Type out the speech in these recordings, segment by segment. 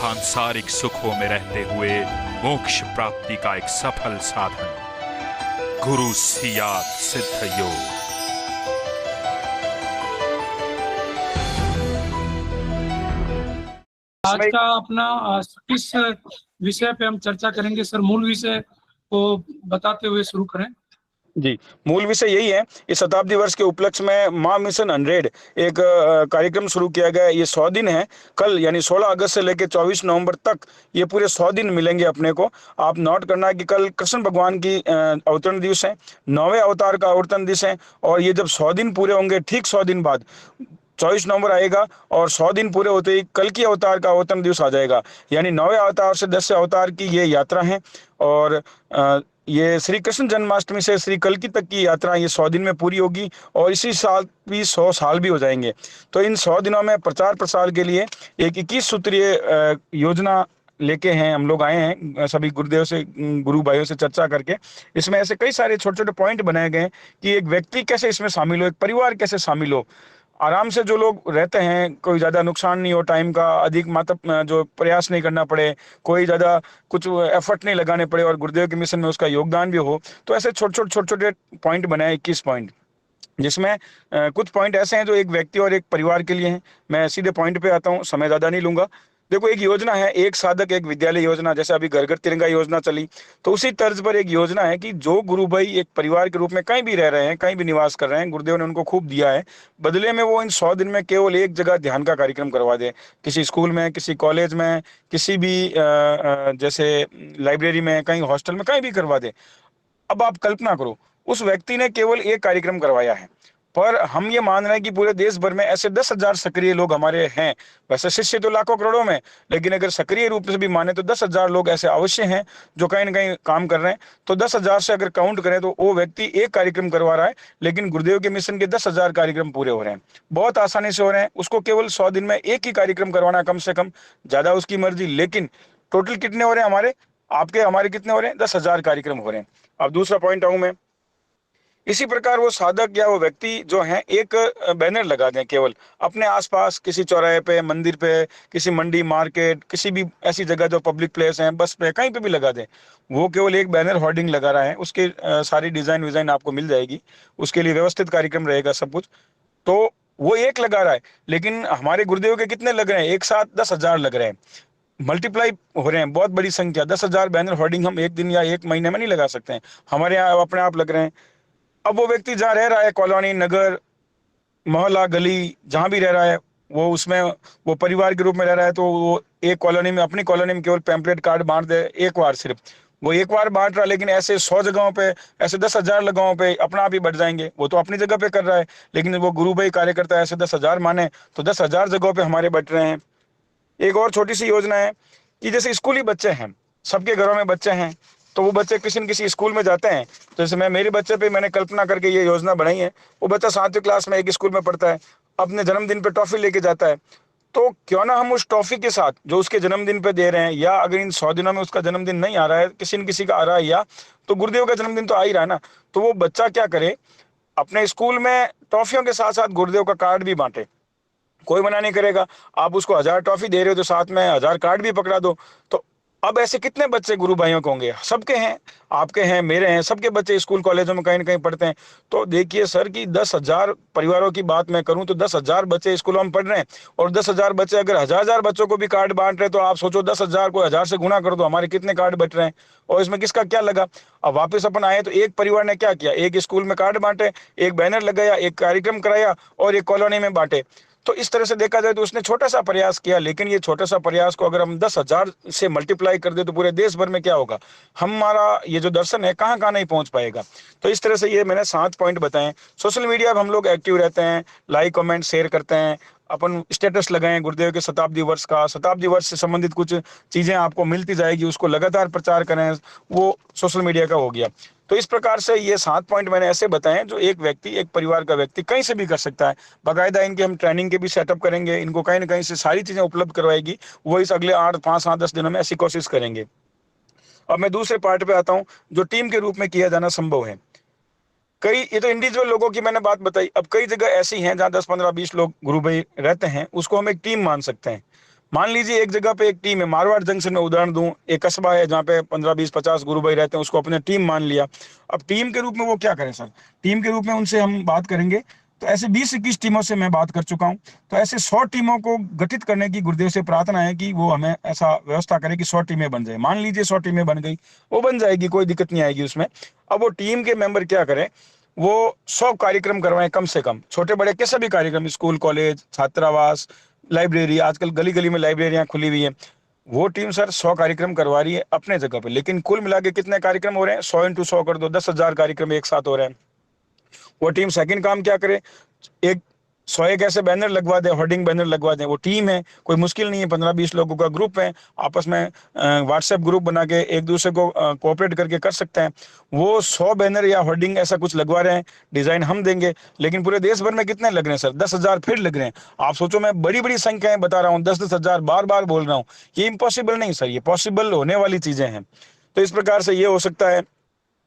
सांसारिक सुखों में रहते हुए मोक्ष प्राप्ति का एक सफल साधन, गुरु सियात सिद्ध योग। आज का अपना किस विषय पे हम चर्चा करेंगे सर? मूल विषय को बताते हुए शुरू करें। जी, मूल विषय यही है। इस शताब्दी वर्ष के उपलक्ष्य में माँ मिशन 100 एक कार्यक्रम शुरू किया गया है। ये 100 दिन है। कल यानी 16 अगस्त से लेकर 24 नवंबर तक ये पूरे 100 दिन मिलेंगे अपने को। आप नोट करना है कि कल कृष्ण भगवान की अवतरण दिवस है, 9वें अवतार का अवतरण दिवस है। और ये जब 100 दिन पूरे होंगे, ठीक 100 दिन बाद 24 नवंबर आएगा और 100 दिन पूरे होते ही कल की अवतार का अवतरण दिवस आ जाएगा। यानी 9वें अवतार से 10वें अवतार की ये यात्रा है। और ये श्री कृष्ण जन्माष्टमी से श्री कल की तक की यात्रा ये 100 दिन में पूरी होगी। और इसी साल भी 100 साल भी हो जाएंगे। तो इन 100 दिनों में प्रचार प्रसार के लिए एक 21 सूत्रीय योजना लेके हैं हम लोग आए हैं, सभी गुरुदेव से, गुरु भाइयों से चर्चा करके। इसमें ऐसे कई सारे छोटे छोटे पॉइंट बनाए गए हैं कि एक व्यक्ति कैसे इसमें शामिल हो, एक परिवार कैसे शामिल हो, आराम से जो लोग रहते हैं, कोई ज़्यादा नुकसान नहीं हो, टाइम का अधिक मात्रा जो प्रयास नहीं करना पड़े, कोई ज़्यादा कुछ एफर्ट नहीं लगाने पड़े और गुरुदेव के मिशन में उसका योगदान भी हो। तो ऐसे छोटे छोटे पॉइंट बनाए, 21 पॉइंट, जिसमें कुछ पॉइंट ऐसे हैं जो एक व्यक्ति और एक परिवार के लिए हैं। मैं सीधे पॉइंट पे आता हूँ, समय ज़्यादा नहीं लूंगा। देखो, एक योजना है, एक साधक एक विद्यालय योजना। जैसे अभी घर घर तिरंगा योजना चली, तो उसी तर्ज पर एक योजना है कि जो गुरु भाई एक परिवार के रूप में कहीं भी रह रहे हैं, कहीं भी निवास कर रहे हैं, गुरुदेव ने उनको खूब दिया है, बदले में वो इन 100 दिन में केवल एक जगह ध्यान का कार्यक्रम करवा दे। किसी स्कूल में, किसी कॉलेज में, किसी भी जैसे लाइब्रेरी में, कहीं हॉस्टल में, कहीं भी करवा दे। अब आप कल्पना करो, उस व्यक्ति ने केवल एक कार्यक्रम करवाया है, पर हम ये मान रहे हैं कि पूरे देश भर में ऐसे 10,000 सक्रिय लोग हमारे हैं। वैसे शिष्य तो लाखों करोड़ों में, लेकिन अगर सक्रिय रूप से भी माने तो 10,000 लोग ऐसे अवश्य हैं जो कहीं ना कहीं काम कर रहे हैं। तो 10,000 से अगर काउंट करें तो वो व्यक्ति एक कार्यक्रम करवा रहा है, लेकिन गुरुदेव के मिशन के 10,000 कार्यक्रम पूरे हो रहे हैं, बहुत आसानी से हो रहे हैं। उसको केवल 100 दिन में एक ही कार्यक्रम करवाना, कम से कम, ज्यादा उसकी मर्जी। लेकिन टोटल कितने हो रहे हैं हमारे, आपके हमारे कितने हो रहे हैं? 10,000 कार्यक्रम हो रहे हैं। अब दूसरा पॉइंट आऊं मैं, इसी प्रकार वो साधक या वो व्यक्ति जो है एक बैनर लगा दें केवल अपने आसपास, किसी चौराहे पे, मंदिर पे, किसी मंडी, मार्केट, किसी भी ऐसी जगह जो पब्लिक प्लेस है, बस पे, कहीं पे भी लगा दें। वो केवल एक बैनर होर्डिंग लगा रहा है, उसके सारी डिजाइन विजाइन आपको मिल जाएगी, उसके लिए व्यवस्थित कार्यक्रम रहेगा सब कुछ। तो वो एक लगा रहा है, लेकिन हमारे गुरुदेव के कितने लग रहे हैं? एक साथ 10,000 लग रहे हैं, मल्टीप्लाई हो रहे हैं, बहुत बड़ी संख्या। 10,000 बैनर होर्डिंग हम एक दिन या एक महीने में नहीं लगा सकते हैं, हमारे यहाँ अपने आप लग रहे हैं। अब वो व्यक्ति जहाँ रह रहा है, कॉलोनी, नगर, मोहल्ला, गली, जहाँ भी रह रहा है, वो उसमें वो परिवार के रूप में रह रहा है, तो वो एक कॉलोनी में, अपनी कॉलोनी में केवल पैम्पलेट कार्ड बांट दे एक बार, सिर्फ वो एक बार बांट रहा है। लेकिन ऐसे 100 जगहों पे, ऐसे 10,000 जगहों पे अपना आप ही बढ़ जाएंगे। वो तो अपनी जगह पे कर रहा है, लेकिन वो गुरु भाई कार्यकर्ता ऐसे 10,000 माने तो 10,000 जगहों पे हमारे बट रहे हैं। एक और छोटी सी योजना है कि जैसे स्कूली बच्चे हैं, सबके घरों में बच्चे हैं, तो वो बच्चे किसी न किसी स्कूल में जाते हैं। तो जैसे मेरे बच्चे पे मैंने कल्पना करके ये योजना बनाई है। वो बच्चा 7वीं क्लास में एक स्कूल में पढ़ता है, अपने जन्मदिन पे टॉफी लेके जाता है। तो क्यों ना हम उस टॉफी के साथ जो उसके जन्मदिन पे दे रहे हैं, या अगर इन 100 दिनों में उसका जन्मदिन नहीं आ रहा है, किसी न किसी का आ रहा है, या तो गुरुदेव का जन्मदिन तो आ ही रहा है ना, तो वो बच्चा क्या करे, अपने स्कूल में टॉफियों के साथ साथ गुरुदेव का कार्ड भी बांटे। कोई मना नहीं करेगा। आप उसको 1000 टॉफी दे रहे हो तो साथ में 1000 कार्ड भी पकड़ा दो। तो अब ऐसे कितने बच्चे गुरु भाइयों के होंगे? सबके हैं, आपके हैं, मेरे हैं, सबके बच्चे स्कूल कॉलेजों में कहीं ना कहीं पढ़ते हैं। तो देखिए सर कि 10,000 परिवारों की बात मैं करूं तो 10,000 बच्चे स्कूलों में पढ़ रहे हैं, और 10,000 बच्चे अगर 1,000 बच्चों को भी कार्ड बांट रहे, तो आप सोचो 10,000 को 1000 से गुना कर दो, हमारे कितने कार्ड बच रहे हैं, और इसमें किसका क्या लगा। अब वापस अपन आए तो एक परिवार ने क्या किया, एक स्कूल में कार्ड बांटे, एक बैनर लगाया, एक कार्यक्रम कराया, और एक कॉलोनी में बांटे। तो इस तरह से देखा जाए तो उसने छोटा सा प्रयास किया, लेकिन ये छोटा सा प्रयास को अगर हम 10,000 से मल्टीप्लाई कर दे तो पूरे देश भर में क्या होगा, हमारा ये जो दर्शन है कहाँ कहाँ नहीं पहुंच पाएगा। तो इस तरह से ये मैंने 7 पॉइंट बताए। सोशल मीडिया पर हम लोग एक्टिव रहते हैं, लाइक कमेंट शेयर करते हैं, अपन स्टेटस लगाएं गुरुदेव के शताब्दी वर्ष का, शताब्दी वर्ष से संबंधित कुछ चीजें आपको मिलती जाएगी, उसको लगातार प्रचार करें, वो सोशल मीडिया का हो गया। तो इस प्रकार से ये 7 पॉइंट मैंने ऐसे बताए जो एक व्यक्ति, एक परिवार का व्यक्ति कहीं से भी कर सकता है। बाकायदा इनके हम ट्रेनिंग के भी सेटअप करेंगे, इनको कहीं ना कहीं से सारी चीजें उपलब्ध करवाएगी, वो इस अगले 8, 5, 7, 10 दिनों में ऐसी कोशिश करेंगे। अब मैं दूसरे पार्ट पे आता हूँ, जो टीम के रूप में किया जाना संभव है। कई, ये तो इंडिविजुअल लोगों की मैंने बात बताई, अब कई जगह ऐसी हैं जहाँ 10, 15, 20 लोग गुरु भाई रहते हैं, उसको हम एक टीम मान सकते हैं। मान लीजिए एक जगह पे एक टीम है, मारवाड़ जंक्शन में उदाहरण दूं, एक कस्बा है जहाँ पे 15 20 50 गुरु भाई रहते हैं, उसको अपने टीम मान लिया। अब टीम के रूप में वो क्या करें सर, टीम के रूप में उनसे हम बात करेंगे। तो ऐसे 20-21 टीमों से मैं बात कर चुका हूं। तो ऐसे 100 टीमों को गठित करने की गुरुदेव से प्रार्थना है कि वो हमें ऐसा व्यवस्था करे कि 100 टीमें बन जाए। मान लीजिए 100 टीमें बन गई, वो बन जाएगी, कोई दिक्कत नहीं आएगी उसमें। अब वो टीम के मेंबर क्या करें, वो 100 कार्यक्रम करवाएं कम से कम, छोटे बड़े कैसे भी कार्यक्रम, स्कूल कॉलेज छात्रावास लाइब्रेरी, आजकल गली गली में लाइब्रेरियां खुली हुई है। वो टीम सर 100 कार्यक्रम करवा रही है अपने जगह पे, लेकिन कुल मिला के कितने कार्यक्रम हो रहे हैं, 100 × 100 कर दो, 10,000 कार्यक्रम एक साथ हो रहे हैं। वो टीम सेकंड काम क्या करे, एक 101 ऐसे बैनर लगवा दे, होर्डिंग बैनर लगवा दें। वो टीम है, कोई मुश्किल नहीं है, 15-20 लोगों का ग्रुप है, आपस में व्हाट्सएप ग्रुप बना के एक दूसरे को कोऑपरेट करके कर सकते हैं। वो 100 बैनर या होर्डिंग ऐसा कुछ लगवा रहे हैं, डिजाइन हम देंगे, लेकिन पूरे देश भर में कितने लग रहे हैं सर, 10,000 फिर लग रहे हैं। आप सोचो, मैं बड़ी बड़ी संख्याएं बता रहा हूँ, 10-10 हजार बार बार बोल रहा हूँ, ये इम्पॉसिबल नहीं सर, ये पॉसिबल होने वाली चीजें हैं। तो इस प्रकार से ये हो सकता है,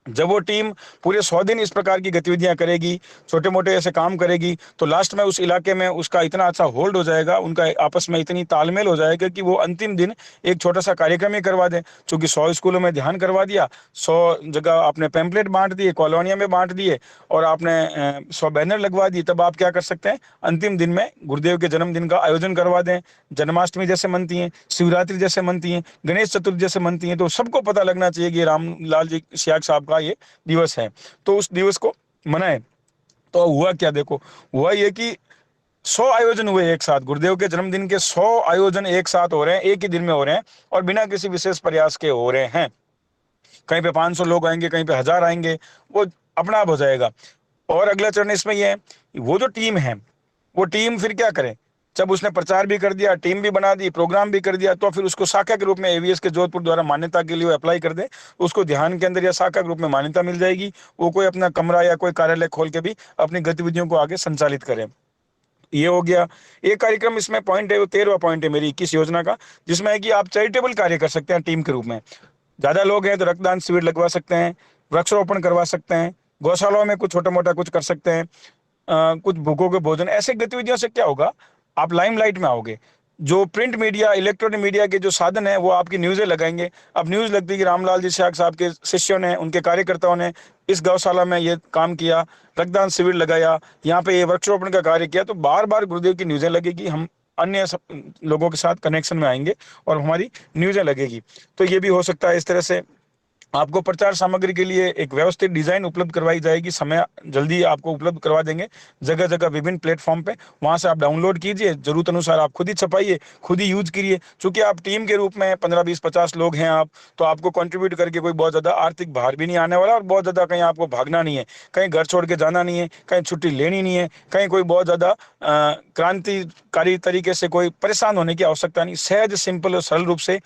जब वो टीम पूरे 100 दिन इस प्रकार की गतिविधियां करेगी, छोटे मोटे ऐसे काम करेगी, तो लास्ट में उस इलाके में उसका इतना अच्छा होल्ड हो जाएगा, उनका आपस में इतनी तालमेल हो जाएगा कि वो अंतिम दिन एक छोटा सा कार्यक्रम ही करवा दें। क्योंकि 100 स्कूलों में ध्यान करवा दिया, 100 जगह आपने पैम्पलेट बांट दिए, कॉलोनिया में बांट दिए, और आपने 100 बैनर लगवा दिए, तब आप क्या कर सकते हैं, अंतिम दिन में गुरुदेव के जन्मदिन का आयोजन करवा दें। जन्माष्टमी जैसे मनती हैं, शिवरात्रि जैसे मनती हैं, गणेश चतुर्थी जैसे मनती हैं, तो सबको पता लगना चाहिए कि रामलाल जी सियाग साहब ये दिवस है, तो उस दिवस को मनाएं। तो हुआ क्या, देखो हुआ ये कि 100 आयोजन हुए एक साथ, गुरुदेव के जन्मदिन के 100 आयोजन एक साथ हो रहे हैं, एक ही दिन में हो रहे हैं, और बिना किसी विशेष प्रयास के हो रहे हैं। कहीं पे 500 लोग आएंगे, कहीं पे 1000 आएंगे, वो अपना आप हो जाएगा। और अगला चरण इसमें यह है, वो जो टीम है, वो टीम फिर क्या करे, जब उसने प्रचार भी कर दिया, टीम भी बना दी, प्रोग्राम भी कर दिया, तो फिर उसको शाखा के रूप में एवीएस के जोधपुर द्वारा मान्यता के लिए अप्लाई कर दे, उसको ध्यान के अंदर या शाखा के रूप में मान्यता मिल जाएगी। वो कोई अपना कमरा या कोई कार्यालय खोल के भी अपनी गतिविधियों को आगे संचालित करे। ये हो गया एक कार्यक्रम। इसमें पॉइंट है, वो 13वां पॉइंट है मेरी 21 योजना का, जिसमें है कि आप चैरिटेबल कार्य कर सकते हैं टीम के रूप में। ज्यादा लोग हैं तो रक्तदान शिविर लगवा सकते हैं, वृक्षारोपण करवा सकते हैं, गौशालाओं में कुछ छोटा मोटा कुछ कर सकते हैं, कुछ भूखों के भोजन। ऐसे गतिविधियों से क्या होगा, आप लाइमलाइट में आओगे। जो प्रिंट मीडिया, इलेक्ट्रॉनिक मीडिया के जो साधन है, वो आपकी न्यूज़ें लगाएंगे। अब न्यूज़ लगती है कि रामलाल जी सियाग साहब के शिष्यों ने, उनके कार्यकर्ताओं ने इस गौशाला में ये काम किया, रक्तदान शिविर लगाया, यहाँ पे ये वृक्षारोपण का कार्य किया, तो बार बार गुरुदेव की न्यूज़ें लगेगी, हम अन्य लोगों के साथ कनेक्शन में आएंगे और हमारी न्यूज़ें लगेगी। तो ये भी हो सकता है। इस तरह से आपको प्रचार सामग्री के लिए एक व्यवस्थित डिजाइन उपलब्ध करवाई जाएगी, समय जल्दी आपको उपलब्ध करवा देंगे जगह जगह विभिन्न प्लेटफॉर्म पे। वहां से आप डाउनलोड कीजिए, जरूरत अनुसार आप खुद ही छपाइए, खुद ही यूज करिए। चूंकि आप टीम के रूप में 15 20 50 लोग हैं आप, तो आपको कंट्रीब्यूट करके कोई बहुत ज्यादा आर्थिक भार भी नहीं आने वाला, और बहुत ज्यादा कहीं आपको भागना नहीं है, कहीं घर छोड़ के जाना नहीं है, कहीं छुट्टी लेनी नहीं है, कहीं कोई बहुत ज्यादा क्रांतिकारी तरीके से कोई परेशान होने की आवश्यकता नहीं। सहज, सिंपल और सरल रूप से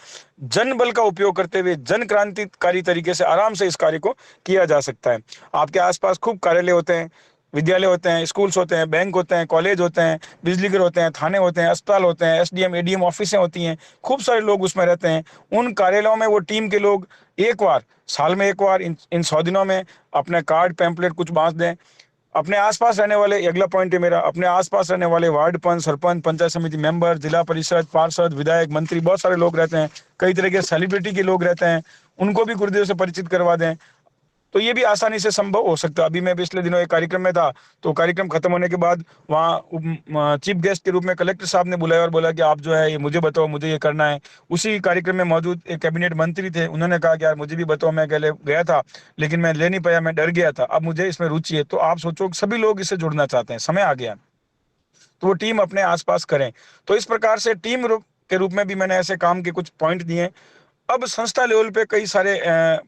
जन बल का उपयोग करते हुए जन क्रांतिकारी तरीके से आराम से इस कार्य को किया जा सकता है। आपके आसपास खूब कार्यालय होते हैं, विद्यालय होते हैं, स्कूल्स होते हैं, बैंक होते हैं, कॉलेज होते हैं, बिजली घर होते हैं, थाने होते हैं, अस्पताल होते हैं, एसडीएम एडीएम ऑफिसें होती हैं, खूब सारे लोग उसमें रहते हैं। उन कार्यालयों में वो टीम के लोग एक बार साल में, एक बार इन 100 दिनों में अपने कार्ड पैम्पलेट कुछ बांट दें। अपने आसपास रहने वाले, अगला पॉइंट है मेरा, अपने आसपास रहने वाले वार्ड पंच, सरपंच, पंचायत समिति मेंबर, जिला परिषद, पार्षद, विधायक, मंत्री, बहुत सारे लोग रहते हैं, कई तरह के सेलिब्रिटी के लोग रहते हैं, उनको भी गुरुदेव से परिचित करवा दें। तो ये भी आसानी से संभव हो सकता है। अभी मैं पिछले दिनों एक कार्यक्रम में था, तो कार्यक्रम खत्म होने के बाद वहाँ चीफ गेस्ट के रूप में कलेक्टर साहब ने बुलाया और बोला कि आप जो है ये मुझे बताओ, मुझे ये करना है। उसी कार्यक्रम में मौजूद एक कैबिनेट मंत्री थे, उन्होंने कहा कि यार मुझे भी बताओ, मैं गया था लेकिन मैं ले नहीं पाया, मैं डर गया था, अब मुझे इसमें रुचि है। तो आप सोचो, सभी लोग इससे जुड़ना चाहते हैं, समय आ गया, तो वो टीम अपने आसपास करें। तो इस प्रकार से टीम के रूप में भी मैंने ऐसे काम के कुछ पॉइंट दिए। अब संस्था लेवल पे कई सारे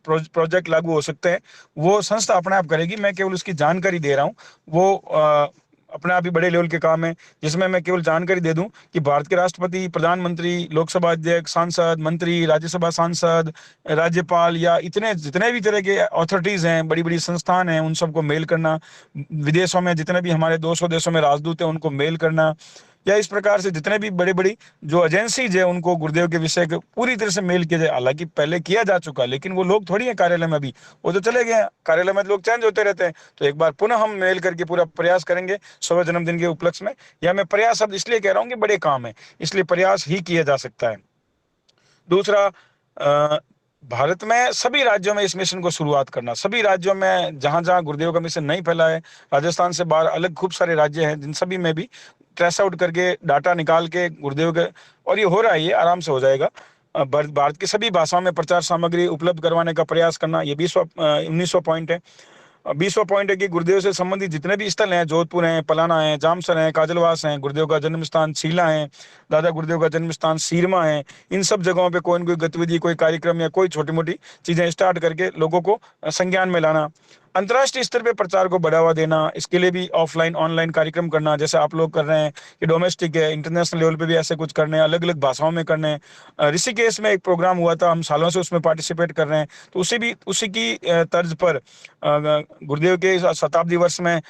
प्रोजेक्ट लागू हो सकते हैं, वो संस्था अपने आप करेगी, मैं केवल उसकी जानकारी दे रहा हूँ। वो अपने आप ही बड़े लेवल के काम है, जिसमें मैं केवल जानकारी दे दूं कि भारत के राष्ट्रपति, प्रधानमंत्री, लोकसभा अध्यक्ष, सांसद, मंत्री, राज्यसभा सांसद, राज्यपाल, या इतने जितने भी तरह के अथॉरिटीज हैं, बड़ी बड़ी संस्थान हैं, उन सबको मेल करना। विदेशों में जितने भी हमारे 200 देशों में राजदूत हैं, उनको मेल करना। या इस प्रकार से जितने भी बड़ी बड़ी जो एजेंसीज है उनको गुरुदेव के विषय के पूरी तरह से मेल किया जाए। हालांकि पहले किया जा चुका, लेकिन वो लोग थोड़ी है कार्यालय में अभी, वो तो चले गए हैं, कार्यालय में लोग चेंज होते रहते हैं। तो एक बार पुनः हम मेल करके पूरा प्रयास करेंगे 100वें जन्मदिन के उपलक्ष्य में। या मैं प्रयास शब्द इसलिए कह रहा हूँ कि बड़े काम है, इसलिए प्रयास ही किया जा सकता है। दूसरा, भारत में सभी राज्यों में इस मिशन को शुरुआत करना, सभी राज्यों में जहां जहां गुरुदेव का मिशन नहीं फैला है, राजस्थान से बाहर अलग खूब सारे राज्य हैं, जिन सभी में भी ट्रेस आउट करके डाटा निकाल के गुरुदेव के, और ये हो रहा है, ये आराम से हो जाएगा। भारत की सभी भाषाओं में प्रचार सामग्री उपलब्ध करवाने का प्रयास करना, ये 19वां पॉइंट है। 20वां पॉइंट है कि गुरुदेव से संबंधित जितने भी स्थल हैं, जोधपुर हैं, पलाना है, जामसर है, काजलवास हैं, गुरुदेव का जन्म स्थान सीला है, दादा गुरुदेव का जन्म स्थान सीरमा है, इन सब जगहों पे कोई न कोई गतिविधि, कोई कार्यक्रम या कोई छोटी मोटी चीजें स्टार्ट करके लोगों को संज्ञान में लाना। अंतर्राष्ट्रीय स्तर पे प्रचार को बढ़ावा देना, इसके लिए भी ऑफलाइन ऑनलाइन कार्यक्रम करना, जैसे आप लोग कर रहे हैं कि डोमेस्टिक है, इंटरनेशनल लेवल पे भी ऐसे कुछ करने हैं, अलग अलग भाषाओं में करने हैं। ऋषिकेश में एक प्रोग्राम हुआ था, हम सालों से उसमें पार्टिसिपेट कर रहे हैं, तो उसी की तर्ज पर गुरुदेव के शताब्दी वर्ष में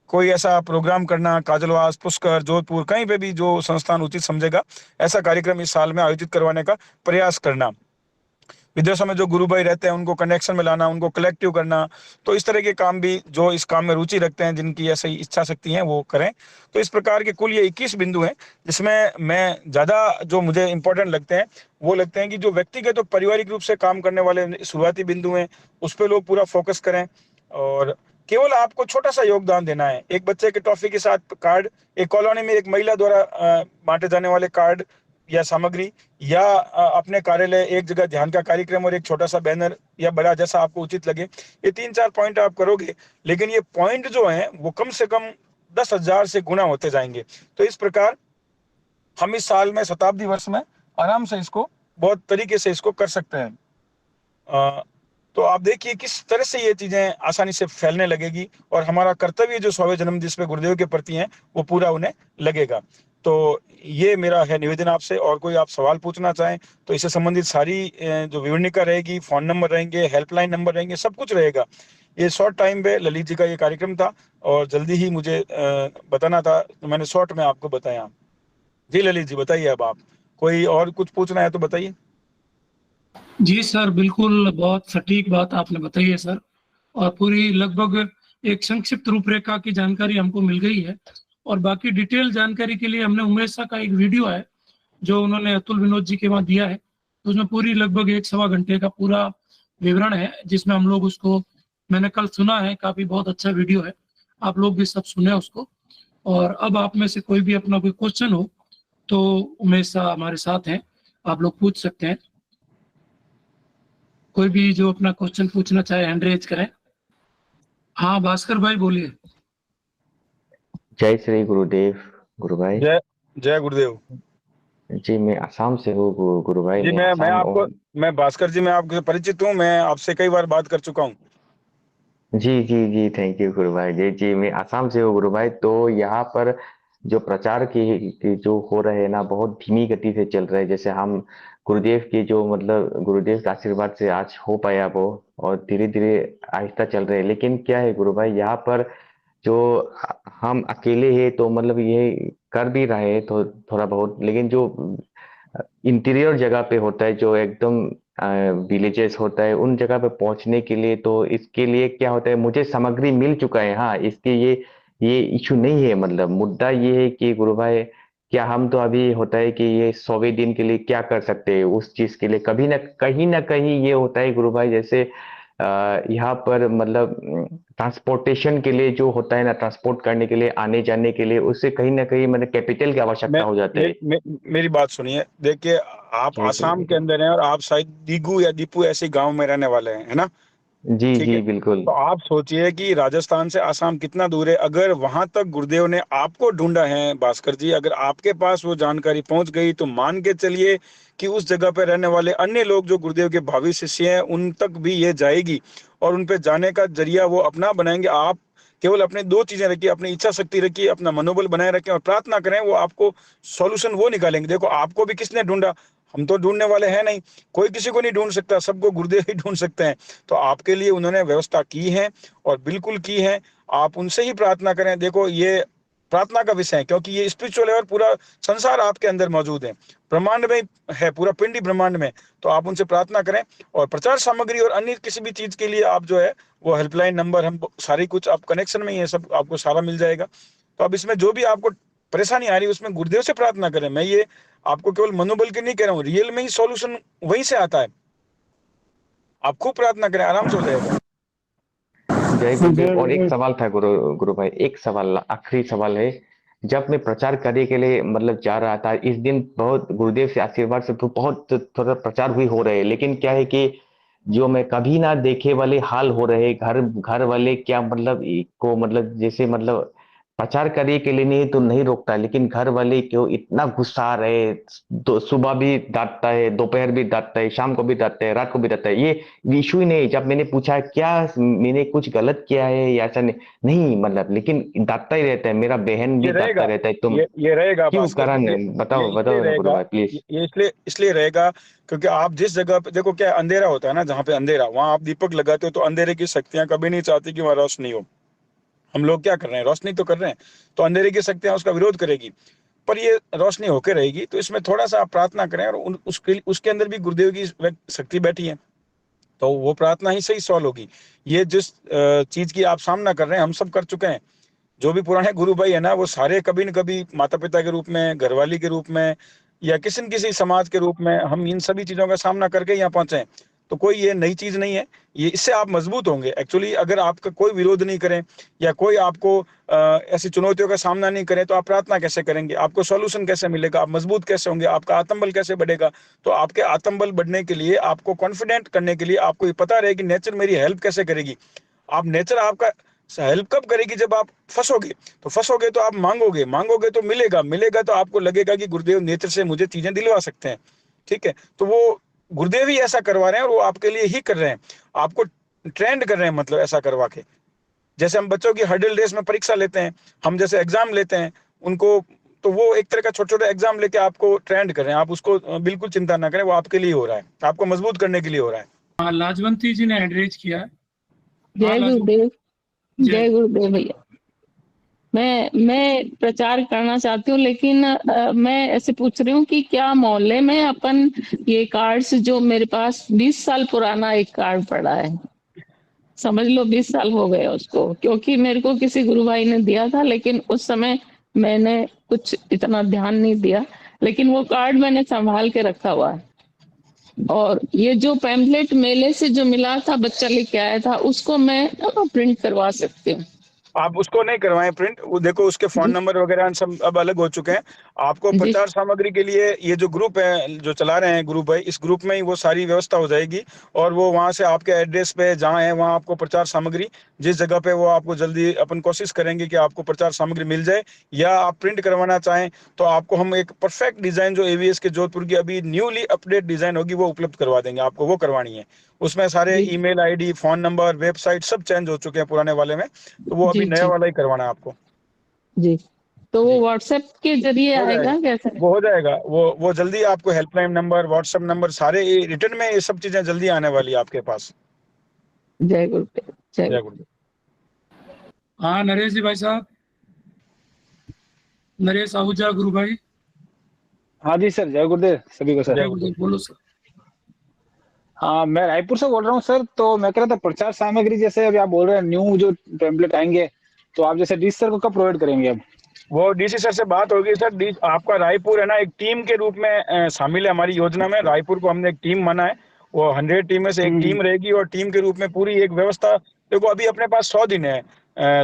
कोई ऐसा प्रोग्राम करना, काजलवास, पुष्कर, जोधपुर, कहीं पे भी जो संस्थान उचित समझेगा ऐसा कार्यक्रम इस साल में आयोजित करवाने का प्रयास करना। विदेशों में जो गुरु भाई रहते हैं उनको कनेक्शन में लाना, उनको कलेक्टिव करना। तो इस तरह के काम भी जो इस काम में रुचि रखते हैं, जिनकी ऐसी इच्छा शक्ति है, वो करें। तो इस प्रकार के कुल ये 21 बिंदु हैं, जिसमें मैं ज़्यादा जो मुझे इंपॉर्टेंट लगते हैं वो लगते हैं कि जो व्यक्तिगत और पारिवारिक रूप से काम करने वाले शुरुआती बिंदु हैं उस पर लोग पूरा फोकस करें। और केवल आपको छोटा सा योगदान देना है, एक बच्चे के टॉफी के साथ कार्ड, एक कॉलोनी में एक महिला द्वारा बांटे जाने वाले कार्ड या सामग्री, या अपने कार्यालय एक जगह ध्यान का कार्यक्रम और एक छोटा सा बैनर या बड़ा, जैसा आपको उचित लगे, ये 3-4 पॉइंट आप करोगे, लेकिन ये पॉइंट जो हैं वो कम से कम 10,000 से गुना होते जाएंगे। तो इस प्रकार हम इस साल में शताब्दी वर्ष में आराम से इसको बहुत तरीके से इसको कर सकते हैं। तो आप देखिए किस तरह से ये चीजें आसानी से फैलने लगेगी, और हमारा कर्तव्य जो 100वें जन्मदिन पे गुरुदेव के प्रति है वो पूरा उन्हें लगेगा। तो ये मेरा है निवेदन आपसे। और कोई आप सवाल पूछना चाहें तो इससे संबंधित सारी जो विवरणिका रहेगी, फोन नंबर रहेंगे, हेल्पलाइन नंबर रहेंगे, सब कुछ रहेगा। ये शॉर्ट टाइम पे ललित जी का ये कार्यक्रम था और जल्दी ही मुझे बताना था, तो मैंने शॉर्ट में आपको बताया। जी ललित जी बताइए, अब आप कोई और कुछ पूछना है तो बताइए। जी सर, बिल्कुल बहुत सटीक बात आपने बताई है सर, और पूरी लगभग एक संक्षिप्त रूपरेखा की जानकारी हमको मिल गई है। और बाकी डिटेल जानकारी के लिए हमने उमेश का एक वीडियो है जो उन्होंने अतुल विनोद जी के वहाँ दिया है, तो उसमें पूरी लगभग 1-1.25 घंटे का पूरा विवरण है, जिसमें हम लोग उसको, मैंने कल सुना है, काफी बहुत अच्छा वीडियो है, आप लोग भी सब सुने उसको। और अब आप में से कोई भी अपना कोई क्वेश्चन हो तो उमेश हमारे साथ हैं, आप लोग पूछ सकते हैं। कोई भी जो अपना क्वेश्चन पूछना चाहे हैंड रेज करें। हाँ भास्कर भाई बोलिए। जय श्री गुरुदेव गुरु भाई। जय जय गुरुदेव जी, मैं असम से हूँ गुरु भाई। जी। मैं भास्कर जी, मैं आपसे परिचित हूँ, मैं आपसे कई बार बात कर चुका हूँ। जी जी जी, थैंक यू गुरु भाई। जी जी, मैं असम से हूँ गुरु भाई। तो यहाँ पर जो प्रचार की जो हो रहे हैं ना, बहुत धीमी गति से चल रहे हैं। जैसे हम गुरुदेव की जो मतलब गुरुदेव के आशीर्वाद से आज हो पाया वो, और धीरे धीरे आहिस्ता चल रहे हैं। लेकिन क्या है गुरु भाई, यहाँ पर जो हम अकेले हैं तो मतलब ये कर भी रहे हैं तो थोड़ा बहुत, लेकिन जो इंटीरियर जगह पे होता है, जो एकदम विलेजेस होता है, उन जगह पे पहुंचने के लिए, तो इसके लिए क्या होता है, मुझे सामग्री मिल चुका है। हाँ, इसके ये इशू नहीं है। मतलब मुद्दा ये है कि गुरु भाई, क्या हम तो अभी होता है कि ये 100वें दिन के लिए क्या कर सकते हैं, उस चीज के लिए कहीं ना कहीं ये होता है गुरु भाई। जैसे यहाँ पर मतलब ट्रांसपोर्टेशन के लिए जो होता है ना, ट्रांसपोर्ट करने के लिए, आने जाने के लिए, उससे कहीं ना कहीं मतलब कैपिटल की आवश्यकता हो जाती है। मेरी बात सुनिए, देखिए आप जी आसाम के जी अंदर हैं और आप शायद दीगू या दीपू ऐसे गांव में रहने वाले हैं, है ना? जी ठीक जी, है। बिल्कुल। तो आप सोचिए कि राजस्थान से आसाम कितना दूर है। अगर वहां तक गुरुदेव ने आपको ढूंढा है भास्कर जी, अगर आपके पास वो जानकारी पहुंच गई, तो मान के चलिए कि उस जगह पे रहने वाले अन्य लोग जो गुरुदेव के भावी शिष्य हैं उन तक भी ये जाएगी, और उन पे जाने का जरिया वो अपना बनाएंगे। आप केवल अपने 2 चीजें रखिए, अपनी इच्छा शक्ति रखिए, अपना मनोबल बनाए रखें और प्रार्थना करें, वो आपको सॉल्यूशन वो निकालेंगे। देखो आपको भी किसने ढूंढा, हम तो ढूंढने वाले हैं नहीं, कोई किसी को नहीं ढूंढ सकता, सबको गुरुदेव ही ढूंढ सकते हैं। तो आपके लिए उन्होंने व्यवस्था की है और बिल्कुल की है, आप उनसे ही प्रार्थना करें। देखो ये प्रार्थना का विषय है, क्योंकि ये स्पिरिचुअल है और पूरा संसार आपके अंदर मौजूद है, ब्रह्मांड में है, पूरा पिंड ही ब्रह्मांड में। तो आप उनसे प्रार्थना करें। और प्रचार सामग्री और अन्य किसी भी चीज के लिए आप जो है वो हेल्पलाइन नंबर, हम सारी कुछ आप कनेक्शन में ही है, सब आपको सारा मिल जाएगा। तो अब इसमें जो भी आपको परेशानी आ रही है उसमें गुरुदेव से प्रार्थना करें। मैं ये आपको केवल मनोबल के नहीं कह रहा हूँ, रियल में ही सॉल्यूशन वहीं से आता है। आप खूब प्रार्थना करें, आराम से हो जाएगा। जय गुरुदेव। और एक सवाल था गुरु भाई, एक सवाल, आखिरी सवाल है। जब मैं प्रचार करने के लिए मतलब जा रहा था इस दिन, बहुत गुरुदेव से आशीर्वाद से तो बहुत थोड़ा प्रचार हुई हो रहे, लेकिन क्या है कि जो मैं कभी ना देखे वाले हाल हो रहे, घर घर वाले क्या मतलब को मतलब जैसे मतलब प्रचार करने के लिए नहीं तो नहीं रोकता, लेकिन घर वाले क्यों इतना गुस्सा आ रहे, तो सुबह भी डांटता है, दोपहर भी डांटता है, शाम को भी डांटता है, रात को भी डांटता है। ये इशू ही नहीं। जब मैंने पूछा क्या मैंने कुछ गलत किया है या ऐसा नहीं मतलब, लेकिन डांटता ही रहता है, मेरा बहन भी ये डांटता रहेगा, रहता है। तुम ये रहेगा क्यों भास्कर, कारण है? ये इसलिए बताओ ना गुरु रहेगा, भाई प्लीज। ये इसलिए रहेगा क्योंकि आप जिस जगह पे देखो, क्या अंधेरा होता है ना, जहाँ पे अंधेरा, वहां आप दीपक लगाते हो तो अंधेरे की शक्तियां कभी नहीं चाहती कि वहां रोशनी हो। हम लोग क्या कर रहे हैं, रोशनी तो कर रहे हैं, तो अंधेरे की शक्तियां उसका विरोध करेगी, पर ये रोशनी होकर रहेगी। तो इसमें थोड़ा सा आप प्रार्थना करें, और उसके अंदर भी गुरुदेव की शक्ति बैठी है, तो वो प्रार्थना ही सही सॉल्व होगी। ये जिस चीज की आप सामना कर रहे हैं हम सब कर चुके हैं। जो भी पुराने गुरु भाई है ना, वो सारे कभी न कभी माता पिता के रूप में, घरवाली के रूप में, या किसी न किसी समाज के रूप में, हम इन सभी चीजों का सामना करके यहाँ पहुंचे हैं। तो कोई ये नई चीज नहीं है, ये इससे आप मजबूत होंगे एक्चुअली। अगर आपका कोई विरोध नहीं करे या कोई आपको ऐसी चुनौतियों का सामना नहीं करे, तो आप प्रार्थना कैसे करेंगे, आपको सॉल्यूशन कैसे मिलेगा, आप मजबूत कैसे होंगे, आपका आत्मबल कैसे बढ़ेगा। तो आपके आत्मबल बढ़ने के लिए, आपको कॉन्फिडेंट करने के लिए, आपको ये पता रहे कि नेचर मेरी हेल्प कैसे करेगी। आप नेचर आपका हेल्प कब करेगी, जब आप फंसोगे। तो फंसोगे तो आप मांगोगे, मांगोगे तो मिलेगा, मिलेगा तो आपको लगेगा कि गुरुदेव नेचर से मुझे चीजें दिलवा सकते हैं। ठीक है, तो वो गुरुदेव ही ऐसा करवा रहे हैं, और वो आपके लिए ही कर रहे हैं, आपको ट्रेंड कर रहे हैं, मतलब ऐसा करवा के। जैसे हम बच्चों की हर्डल रेस में परीक्षा लेते हैं, हम जैसे एग्जाम लेते हैं उनको, तो वो एक तरह का छोटे छोटे एग्जाम लेके आपको ट्रेंड कर रहे हैं। आप उसको बिल्कुल चिंता ना करें, वो आपके लिए हो रहा है, आपको मजबूत करने के लिए हो रहा है। हाँ, लाजवंती जी ने एड्रेस किया है। जय गुरुदेव, जय जय गुरुदेव भैया। मैं प्रचार करना चाहती हूँ, लेकिन मैं ऐसे पूछ रही हूँ कि क्या मोहल्ले में अपन ये कार्ड्स, जो मेरे पास 20 साल पुराना एक कार्ड पड़ा है, समझ लो 20 साल हो गए उसको, क्योंकि मेरे को किसी गुरु भाई ने दिया था, लेकिन उस समय मैंने कुछ इतना ध्यान नहीं दिया, लेकिन वो कार्ड मैंने संभाल के रखा हुआ है। और ये जो पैम्पलेट मेले से जो मिला था, बच्चा लेके आया था, उसको मैं प्रिंट करवा सकती हूँ? आप उसको नहीं करवाएं प्रिंट, वो देखो उसके फोन नंबर वगैरह सब अब अलग हो चुके हैं। आपको जी। प्रचार सामग्री के लिए ये जो ग्रुप है जो चला रहे हैं ग्रुप है, इस ग्रुप में ही वो सारी व्यवस्था हो जाएगी, और वो वहां से आपके एड्रेस पे जहाँ है वहां आपको प्रचार सामग्री, जिस जगह पे वो आपको जल्दी, अपन कोशिश करेंगे कि आपको प्रचार सामग्री मिल जाए। या आप प्रिंट करवाना चाहें तो आपको हम एक परफेक्ट डिजाइन, जो एवीएस के जोधपुर की अभी न्यूली अपडेट डिजाइन होगी, वो उपलब्ध करवा देंगे आपको, वो करवानी है। उसमें सारे जी। Email ID, phone number, website सब चेंज हो चुके हैं पुराने वाले में, तो वो अभी जी, नया जी। वाला ही करवाना है आपको। जी, तो वो जी, व्हाट्सएप के जरिए हो आएगा जाएगा, कैसे? वो हो जाएगा, वो जल्दी आपको हेल्पलाइन नंबर, व्हाट्सएप नंबर, सारे रिटर्न में ये सब चीजें जल्दी आने वाली है आपके पास। जय गुरुदेव, जय जय गुरुदेव। गुरुदेव। हाँ, नरेश जी भाई साहब, नरेश आहूजा गुरु भाई। हाँ जी सर, जय गुरुदेव सभी को सर। जय गुरुदेव, बोलो सर। हाँ, मैं रायपुर से बोल रहा हूँ सर। तो मैं कह रहा था प्रचार सामग्री, जैसे अभी आप बोल रहे हैं न्यू जो टेम्पलेट आएंगे, तो आप जैसे डीसी सर को कब प्रोवाइड करेंगे अब? वो डीसी सर से बात होगी सर। आपका रायपुर है ना, एक टीम के रूप में शामिल है हमारी योजना में। रायपुर को हमने एक टीम माना है, वो 100 टीम में से एक टीम रहेगी, और टीम के रूप में पूरी एक व्यवस्था। देखो अभी अपने पास 100 दिन है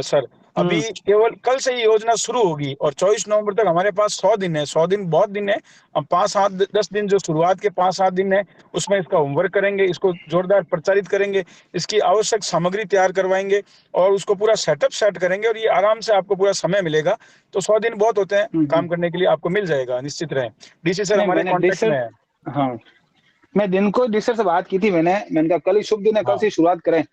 सर, अभी केवल कल से ये योजना शुरू होगी, और 24 नवंबर तक हमारे पास 100 दिन है। 100 दिन बहुत दिन है। अब 5-7-10 दिन, जो शुरुआत के 5-7 दिन है, उसमें इसका होमवर्क करेंगे, इसको जोरदार प्रचारित करेंगे, इसकी आवश्यक सामग्री तैयार करवाएंगे, और उसको पूरा सेटअप सेट करेंगे, और ये आराम से आपको पूरा समय मिलेगा। तो 100 दिन बहुत होते हैं काम करने के लिए, आपको मिल जाएगा, निश्चित रहे। डीसी सर हमारे कॉन्टेक्ट में है। हाँ, मैं दिन को डीसी सर से बात की थी, मैंने कहा कल ही शुभ दिन है, कल से शुरुआत करें।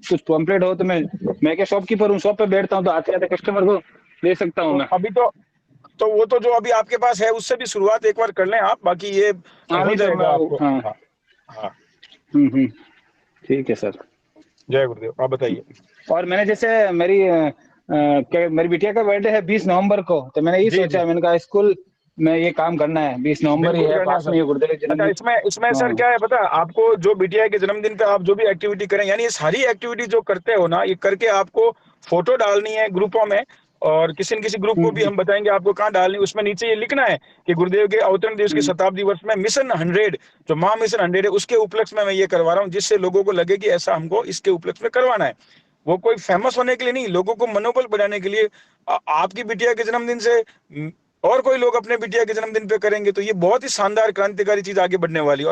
कुछ पम्पलेट हो तो मैं क्या शॉपकीपर हूँ, शॉप पे बैठता हूँ, तो आते आते कस्टमर को दे सकता हूँ मैं। अभी तो वो तो जो अभी आपके पास है उससे भी शुरुआत एक बार कर लें आप, बाकी ये हो जाएगा आपको। हाँ, हाँ, ठीक है सर। जय गुरुदेव। आप बताइए। और मैंने जैसे मेरी मेरी बिटिया का बर्थडे है 20 नवंबर को, तो मैंने ये जी, सोचा, मैंने कहा स्कूल में ये काम करना है, 20 नवंबर ही बिल्कुल है, करना है पास में ही है गुरुदेव सर। अच्छा, जन्मदिन। इसमें सर हाँ। क्या है पता है आपको, जो बिटिया के जन्मदिन पे आप जो भी एक्टिविटी करें, यानी ये सारी एक्टिविटी जो करते हो ना, ये करके आपको फोटो डालनी है ग्रुपों में, और किसी न किसी ग्रुप को भी हम बताएंगे आपको कहाँ डालनी है। उसमें नीचे ये लिखना है कि गुरुदेव के अवतरण दिवस की शताब्दी वर्ष में मिशन 100, जो महा मिशन 100 है, उसके उपलक्ष्य में मैं ये करवा रहा हूँ, जिससे लोगों को लगे कि ऐसा हमको इसके उपलक्ष्य में करवाना है। वो कोई फेमस होने के लिए नहीं, लोगों को मनोबल बढ़ाने के लिए। आपकी बिटिया के जन्मदिन से और कोई लोग अपने बिटिया के जन्मदिन पे करेंगे, तो ये बहुत ही शानदार क्रांतिकारी चीज आगे बढ़ने वाली है।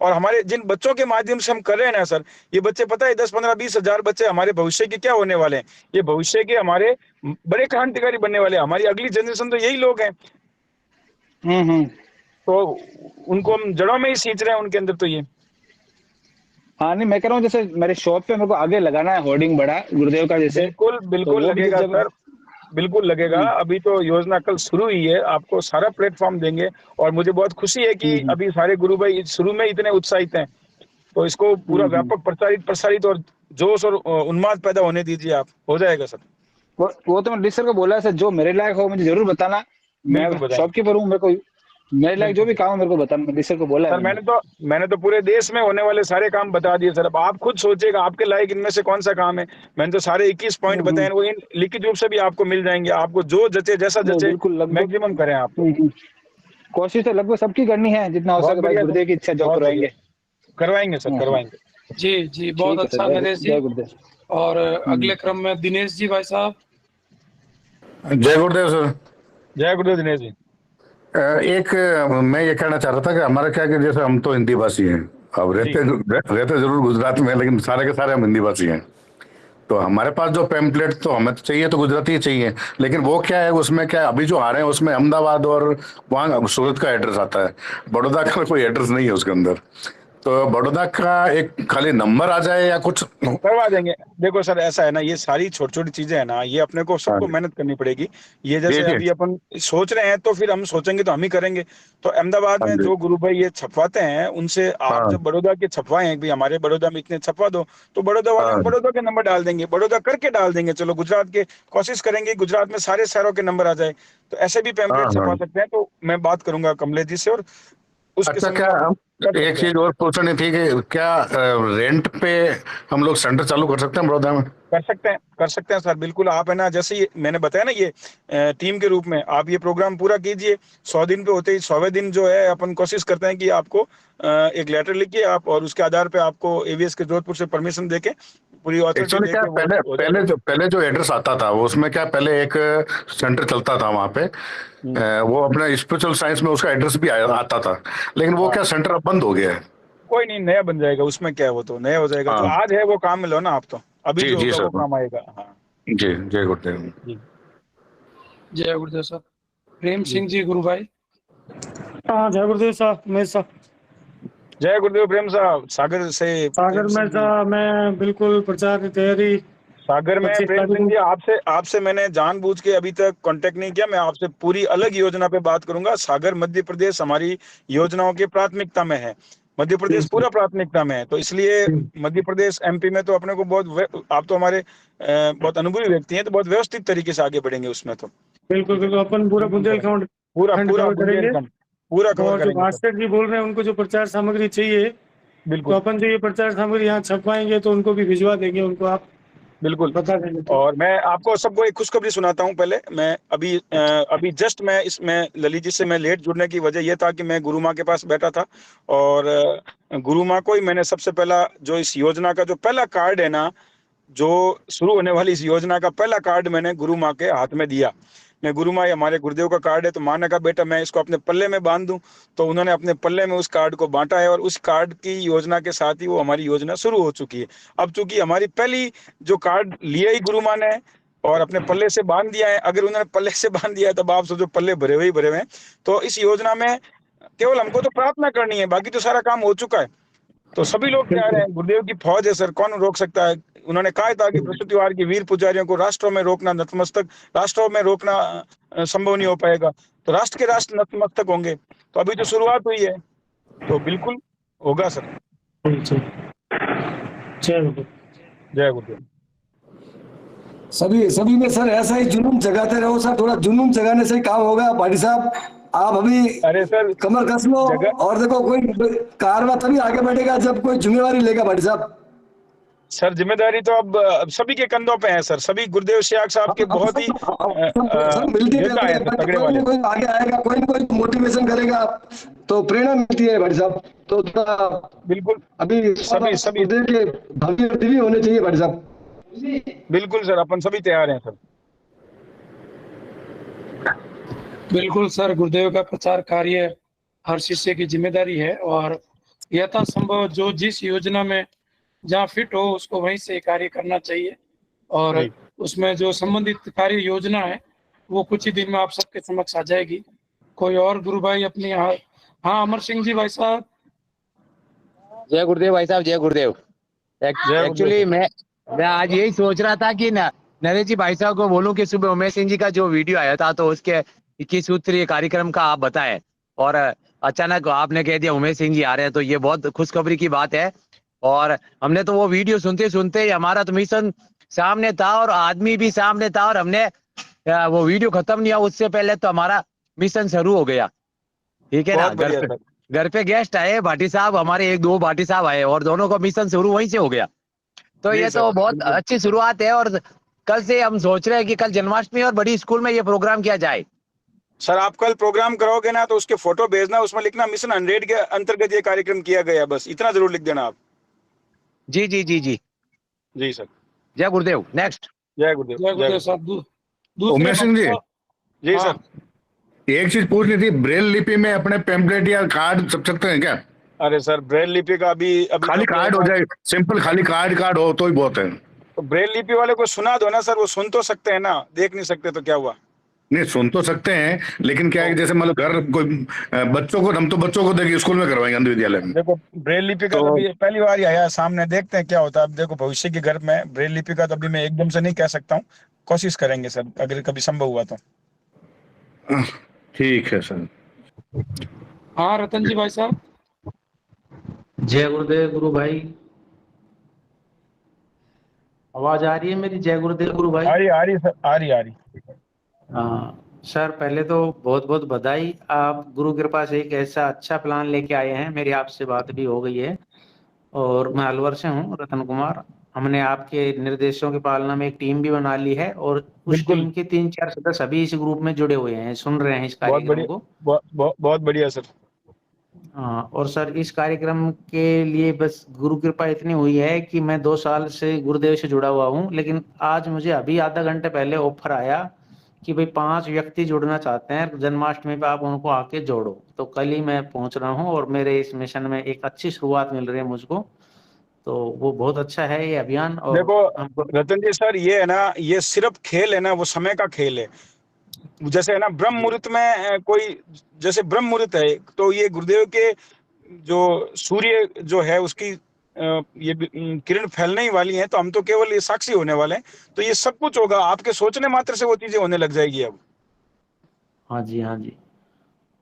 और हमारे जिन बच्चों के माध्यम से हम कर रहे हैं ना सर, ये बच्चे पता है 10 15 20 हजार बच्चे हमारे भविष्य के क्या होने वाले हैं, ये भविष्य के हमारे बड़े क्रांतिकारी बनने वाले हैं। हमारी अगली जनरेशन तो यही लोग हैं, तो उनको हम जड़ों में ही सींच रहे हैं उनके अंदर। तो ये हाँ नहीं, मैं कह रहा हूँ जैसे मेरे शॉप पे मेरे को आगे लगाना है होर्डिंग बड़ा गुरुदेव का, जैसे बिल्कुल तो बिल्कुल वो भी लगेगा जब सर, बिल्कुल लगेगा। अभी तो योजना कल शुरू हुई है, आपको सारा प्लेटफॉर्म देंगे। और मुझे बहुत खुशी है कि अभी सारे गुरु भाई शुरू में इतने उत्साहित हैं, तो इसको पूरा व्यापक प्रसारित और जोश और उन्माद पैदा होने दीजिए, आप हो जाएगा सर। वो तो मैं डिस्टर को बोला है सर, जो मेरे लायक हो मुझे जरूर बताना, मैं बिल्कुल बताएंगे। शॉपकीपर हूँ, मेरे को मेरे लायक जो भी काम है मेरे को बताना, डिस्टर को बोला है सर मैंने तो पूरे देश में होने वाले सारे काम बता दिए सर। अब आप खुद सोचिएगा आपके लायक इनमें से कौन सा काम है। मैंने तो सारे 21 पॉइंट बताए, वो इन लिखित रूप से भी आपको मिल जाएंगे, आपको जो जचे जैसा जचे बिल्कुल लगभग मैक्सिमम करें आप। कोशिश तो लगभग सबकी करनी है, जितना हो बहुत सके भाई, बढ़िया गुरुदेव की इच्छा जो बहुत करवाएंगे। करवाएंगे सर, करवाएंगे। जी बहुत ठीक है अच्छा सर, नरेश जी। जय गुरुदेव। और अगले क्रम में दिनेश जी भाई साहब। जय गुरुदेव सर। जय गुरुदेव दिनेश जी। मैं ये कहना चाह रहा था कि हमारा क्या कि जैसे हम तो हिंदी भाषी हैं, अब रहते जरूर गुजरात में, लेकिन सारे के सारे हम हिंदी भाषी हैं। तो हमारे पास जो पैम्पलेट तो हमें तो चाहिए, तो गुजराती ही चाहिए, लेकिन वो क्या है उसमें क्या है, अभी जो आ रहे हैं उसमें अहमदाबाद और वहाँ सूरत का एड्रेस आता है, बड़ौदा का कोई एड्रेस नहीं है उसके अंदर। तो बड़ौदा का एक खाली नंबर आ जाए या कुछ। करवा देंगे। देखो सर ऐसा है ना, ये सारी छोटी छोटी चीजें है ना, ये अपने को सबको मेहनत करनी पड़ेगी। ये जैसे जी अभी अपन सोच रहे हैं, तो फिर हम सोचेंगे तो हम ही करेंगे। तो अहमदाबाद में जो गुरु भाई ये छपवाते हैं, उनसे आप जब बड़ौदा के छपवाए हैं, हमारे बड़ौदा में इतने छपवा दो, तो बड़ौदा वाले में बड़ौदा के नंबर डाल देंगे, बड़ौदा करके डाल देंगे। चलो गुजरात के कोशिश करेंगे गुजरात में सारे शहरों के नंबर आ जाए, तो ऐसे भी पैम्पलेट छपवा सकते हैं। तो मैं बात करूंगा कमलेश जी से, और उसके अच्छा, संग क्या एक चीज और पूछनी थी कि क्या रेंट पे हम लोग सेंटर चालू कर सकते हैं बड़ौदा में? कर सकते हैं सर, बिल्कुल। आप है ना, जैसे ये मैंने बताया ना, ये टीम के रूप में आप ये प्रोग्राम पूरा कीजिए। 100 दिन पे होते ही 100वें दिन जो है अपन कोशिश करते हैं कि आपको एक लेटर लिखिए आप, और उसके आधार पे आपको एवीएस के जोधपुर से परमिशन देके पूरी एक्चुअली क्या पहले जो एड्रेस आता था वो उसमें क्या पहले एक सेंटर चलता था वहाँ पे, वो अपना स्पिरिचुअल साइंस में उसका एड्रेस भी आता था, लेकिन वो क्या सेंटर अब बंद हो गया है। कोई नहीं, नया बन जाएगा, उसमें क्या है, वो तो नया हो जाएगा। जो आज है वो काम में लो ना आप, तो अभी जी जो जी होगा वो सर, काम आएगा। हाँ जी जय गुरुदेव। जय गुरुदेव साहब। प्रेम सिंह जी गुरु भाई। हाँ जय गुरुदेव साहब। मैं जय गुरुदेव प्रेम साहब। सागर से सागर में साहब मैं बिल्कुल प्रचार की तैयारी। सागर में प्रेम सिंह जी, आपसे मैंने जानबूझ के अभी तक कांटेक्ट नहीं किया। मैं आपसे पूरी अलग योजना पे बात करूंगा। सागर मध्य प्रदेश हमारी योजनाओं की प्राथमिकता में है, मध्य प्रदेश पूरा प्राथमिकता में है, तो इसलिए मध्य प्रदेश एमपी में तो अपने को बहुत, आप तो हमारे बहुत अनुभवी व्यक्ति हैं, तो बहुत व्यवस्थित तरीके से आगे बढ़ेंगे उसमें। तो बिल्कुल अपन पूरा बुंदेलखंड पूरा करेंगे। पूरा कवर और जो करेंगे। मास्टर जी बोल रहे हैं उनको जो प्रचार सामग्री चाहिए, बिल्कुल तो अपन जो ये प्रचार सामग्री यहाँ छपवाएंगे तो उनको भी भिजवा देंगे, उनको आप बिल्कुल बता देंगे। और मैं आपको सबको एक खुशखबरी सुनाता हूँ। पहले मैं अभी जस्ट मैं इसमें ललित जी से मैं लेट जुड़ने की वजह यह था कि मैं गुरु माँ के पास बैठा था, और गुरु माँ को ही मैंने सबसे पहला जो इस योजना का जो पहला कार्ड है ना, जो शुरू होने वाली इस योजना का पहला कार्ड मैंने गुरु माँ के हाथ में दिया। मैं गुरु माँ, हमारे गुरुदेव का कार्ड है, तो माँ ने कहा बेटा मैं इसको अपने पल्ले में बांध दूं, तो उन्होंने अपने पल्ले में उस कार्ड को बांटा है, और उस कार्ड की योजना के साथ ही वो हमारी योजना शुरू हो चुकी है। अब चूंकि हमारी पहली जो कार्ड लिया ही गुरु माँ ने और अपने पल्ले से बांध दिया है, अगर उन्होंने पल्ले से बांध दिया है तब आप सोचो पल्ले भरे हुए हैं। तो इस योजना में केवल हमको तो प्रार्थना करनी है, बाकी तो सारा काम हो चुका है। तो सभी लोग तैयार हैं, गुरुदेव की फौज है सर, कौन रोक सकता है। उन्होंने कहा था कि बृहस्पतिवार की वीर पुजारियों को राष्ट्रों में रोकना, नतमस्तक राष्ट्रों में रोकना संभव नहीं हो पाएगा, तो राष्ट्र के राष्ट्र नतमस्तक होंगे। तो अभी तो शुरुआत हुई है, तो बिल्कुल होगा सर। जय गुरुदेव। जय गुरुदेव। सभी सभी में सर ऐसा ही जुनून जगाते रहो सर, थोड़ा जुनून जगाने से ही काम होगा। भाटी साहब आप अभी अरे सर कमर कस लो जगह और देखो कोई कारवा तभी आगे बढ़ेगा जब कोई जिम्मेवारी लेगा भाटी साहब। सर जिम्मेदारी तो अब सभी के कंधों पे है सर। सभी गुरुदेव सियाग साहब के बहुत ही सब मिलके योद्धा चल हैं रहे सर, हैं, तगड़े कोई वाले। ना कोई आगे आएगा, कोई ना कोई मोटिवेशन करेगा तो प्रेरणा मिलती है भाटी साहब। तो थोड़ा बिल्कुल अभी सभी सभी गुरुदेव के भव्य भी होने चाहिए भाटी साहब। बिल्कुल सर, अपन सभी तैयार हैं सर। बिल्कुल सर, गुरुदेव का प्रचार कार्य हर शिष्य की जिम्मेदारी है और यथासंभव जो जिस योजना में जहाँ फिट हो उसको वहीं से कार्य करना चाहिए। और जी। उसमें जो संबंधित कार्य योजना है वो कुछ ही दिन में आप सबके समक्ष आ जाएगी। कोई और गुरु भाई अपनी हाँ अमर सिंह जी भाई साहब। जय गुरुदेव भाई साहब, जय गुरुदेव। एक्चुअली मैं आज यही सोच रहा था कि नरेश जी भाई साहब को बोलूं कि सुबह उमेश सिंह जी का जो वीडियो आया था तो उसके 21 सूत्रीय कार्यक्रम का आप बताएं, और अचानक आपने कह दिया उमेश सिंह जी आ रहे हैं, तो ये बहुत खुशखबरी की बात है। और हमने तो वो वीडियो सुनते सुनते ही हमारा तो मिशन सामने था और आदमी भी सामने था, और हमने वो वीडियो खत्म नहीं हुआ उससे पहले तो हमारा मिशन शुरू हो गया। ठीक है ना। बहुत बढ़िया सर। घर पे गेस्ट आए भाटी साहब, हमारे 1-2 भाटी साहब आए और दोनों का मिशन शुरू वहीं से हो गया। तो जी ये सर, तो बहुत बिल्कुल। अच्छी शुरुआत है। और कल से हम सोच रहे हैं कि कल जन्माष्टमी और बड़ी स्कूल में ये प्रोग्राम किया जाए। सर आप कल प्रोग्राम करोगे ना तो उसके फोटो भेजना, उसमें लिखना मिशन 100 के अंतर्गत ये कार्यक्रम किया गया, बस इतना जरूर लिख देना आप। जी जी जी जी जी सर। जय गुरुदेव। नेक्स्ट। जय गुरुदेव। जय गुरुदेव साहब। दूसरे उमेश सिंह जी, जी हाँ। सर। एक चीज पूछनी थी, ब्रेल लिपि में अपने पेम्पलेट या कार्ड छप सकते हैं क्या? अरे सर ब्रेल लिपि का अभी खाली कार्ड हो जाए, सिंपल खाली कार्ड हो तो ही बहुत है। तो ब्रेल लिपि वाले को सुना दो ना सर, वो सुन तो सकते हैं ना, देख नहीं सकते तो क्या हुआ। नहीं सुन तो सकते हैं, लेकिन क्या है कि जैसे मतलब घर कोई बच्चों को, हम तो बच्चों को देखिए स्कूल में करवाएंगे अंध विद्यालय में। देखो ब्रेल लिपि का तो अभी पहली बार ही आया सामने, देखते हैं क्या होता है। अब देखो भविष्य के घर में ब्रेल लिपि का तो अभी मैं एकदम से नहीं कह सकता हूँ, कोशिश करेंगे सर अगर कभी संभव हुआ तो। ठीक है सर। हाँ रतन जी भाई साहब। जय गुरुदेव गुरु भाई, आवाज आ रही है मेरी? जय गुरुदेव गुरु भाई। आ रही सर, आ रही। हाँ सर, पहले तो बहुत बहुत बधाई। आप गुरु कृपा से एक ऐसा अच्छा प्लान लेके आए हैं। मेरी आपसे बात भी हो गई है और मैं अलवर से हूँ, रतन कुमार। हमने आपके निर्देशों की पालना में एक टीम भी बना ली है और उस टीम के 3-4 सदस्य अभी इस ग्रुप में जुड़े हुए हैं, सुन रहे हैं इस कार्यक्रम को। बहुत बढ़िया सर। हाँ, और सर इस कार्यक्रम के लिए बस गुरु कृपा इतनी हुई है कि मैं 2 साल से गुरुदेव से जुड़ा हुआ हूँ, लेकिन आज मुझे अभी आधा घंटे पहले ऑफर आया कि भाई 5 व्यक्ति जुड़ना चाहते हैं जन्माष्टमी पे, आप उनको आके जोड़ो। तो कल ही मैं पहुंच रहा हूँ और मेरे इस मिशन में एक अच्छी शुरुआत मिल रही है मुझको, तो वो बहुत अच्छा है ये अभियान। और देखो रतन जी सर, ये है ना, ये सिर्फ खेल है ना, वो समय का खेल है। जैसे है ना ब्रह्म मुहूर्त में कोई, जैसे ब्रह्म मुहूर्त है तो ये गुरुदेव के जो सूर्य जो है उसकी ये किरण फैलने ही वाली है, तो हम तो केवल ये साक्षी होने वाले हैं। तो ये सब कुछ होगा, आपके सोचने मात्र से वो चीजें होने लग जाएगी अब। हाँ जी, हाँ जी।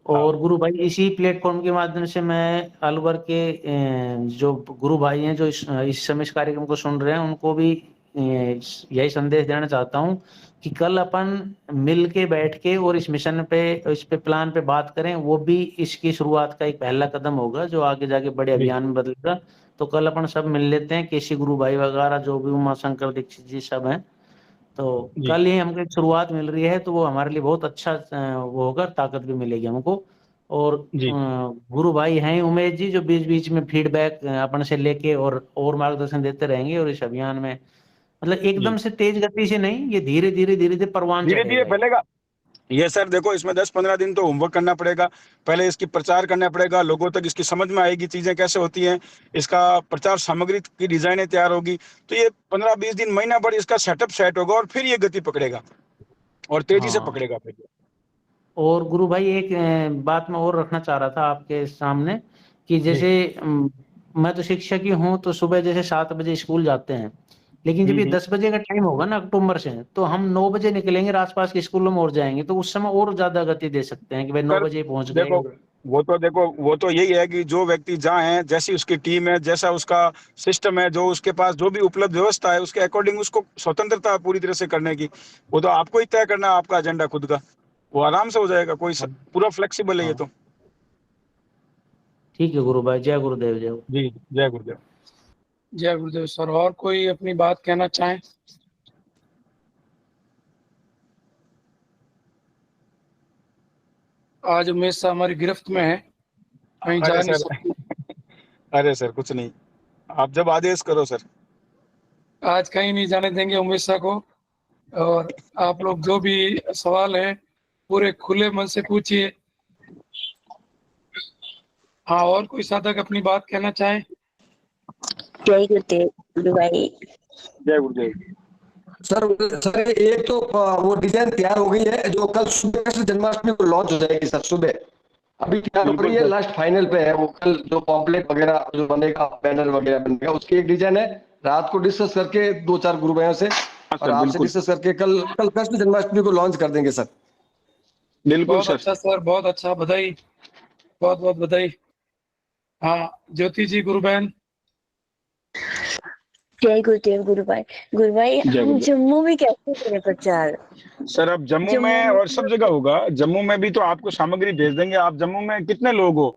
और गुरु भाई इसी प्लेटफॉर्म के माध्यम से मैं अलवर के जो गुरु भाई हैं जो इस समय इस कार्यक्रम को सुन रहे हैं उनको भी यही संदेश देना चाहता हूँ कि कल अपन मिल के बैठ के और इस मिशन पे, इस पे प्लान पे बात करें। वो भी इसकी शुरुआत का एक पहला कदम होगा जो आगे जाके बड़े अभियान में बदलेगा। तो कल अपन सब मिल लेते हैं, केसी गुरु भाई वगैरह जो भी उमा शंकर दीक्षित जी सब हैं, तो कल ही हमको एक शुरुआत मिल रही है, तो वो हमारे लिए बहुत अच्छा वो होगा, ताकत भी मिलेगी हमको। और गुरु भाई हैं उमेश जी जो बीच बीच में फीडबैक अपन से लेके और मार्गदर्शन देते रहेंगे। और इस अभियान में मतलब एकदम से तेज गति से नहीं, ये धीरे धीरे परवान धीरे फैलेगा। ये सर देखो, इसमें 10-15 दिन तो होमवर्क करना पड़ेगा, पहले इसकी प्रचार करना पड़ेगा, लोगों तक इसकी समझ में आएगी चीजें कैसे होती हैं, इसका प्रचार सामग्री की डिजाइनें तैयार होगी। तो ये 15-20 दिन, महीना भर इसका सेटअप सेट होगा और फिर ये गति पकड़ेगा और तेजी से पकड़ेगा फिर। और गुरु भाई एक बात मैं और रखना चाह रहा था आपके सामने कि जैसे मैं तो शिक्षक ही हूँ, तो सुबह जैसे 7 बजे स्कूल जाते हैं, लेकिन जब ये 10 बजे का टाइम होगा ना अक्टूबर से, तो हम 9 बजे निकलेंगे, आसपास के स्कूलों में और जाएंगे, तो उस समय और ज्यादा गति दे सकते हैं कि भाई 9 बजे पहुंच गए। वो तो देखो, वो तो यही है कि जो व्यक्ति जहाँ है, जैसी उसकी टीम है, जैसा उसका सिस्टम है, जो उसके पास जो भी उपलब्ध व्यवस्था है, उसके अकॉर्डिंग उसको स्वतंत्रता है पूरी तरह से करने की। वो तो आपको ही तय करना है आपका एजेंडा खुद का, वो आराम से हो जाएगा। कोई पूरा फ्लेक्सिबल है ये तो। ठीक है गुरु भाई, जय गुरुदेव। जय जी, जय गुरुदेव। जय गुरुदेव सर। और कोई अपनी बात कहना चाहें? आज उमेश साहब हमारी गिरफ्त में है, कहीं जा नहीं सकती। अरे सर कुछ नहीं, आप जब आदेश करो सर। आज कहीं नहीं जाने देंगे उमेश साहब को। और आप लोग जो भी सवाल है पूरे खुले मन से पूछिए। हाँ, और कोई साधक अपनी बात कहना चाहे? जय गुरुदेव गुरु भाई। जय गुरुदेव। सर एक तो वो डिजाइन तैयार हो गई है जो कल सुबह कृष्ण जन्माष्टमी को लॉन्च हो जाएगी सर। सुबह अभी तैयार हो रही है, लास्ट फाइनल पे है वो। कल जो पॉम्पलेट वगैरह जो बनेगा, बैनर वगैरह बनेगा, उसकी एक डिजाइन है। रात को डिस्कस करके 2-4 गुरु भाइयों से और आपसे डिस्कस करके कल कृष्ण जन्माष्टमी को लॉन्च कर देंगे सर। बिल्कुल बहुत अच्छा सर, बहुत अच्छा, बधाई, बहुत बहुत बधाई। हाँ ज्योति जी, गुरु बहन। जय गुरुदेव गुरु भाई। गुरु भाई हम जम्मू में कैसे करें प्रचार? सर अब जम्मू में और सब जगह होगा। जम्मू में भी तो आपको सामग्री भेज देंगे। आप जम्मू में कितने लोग हो?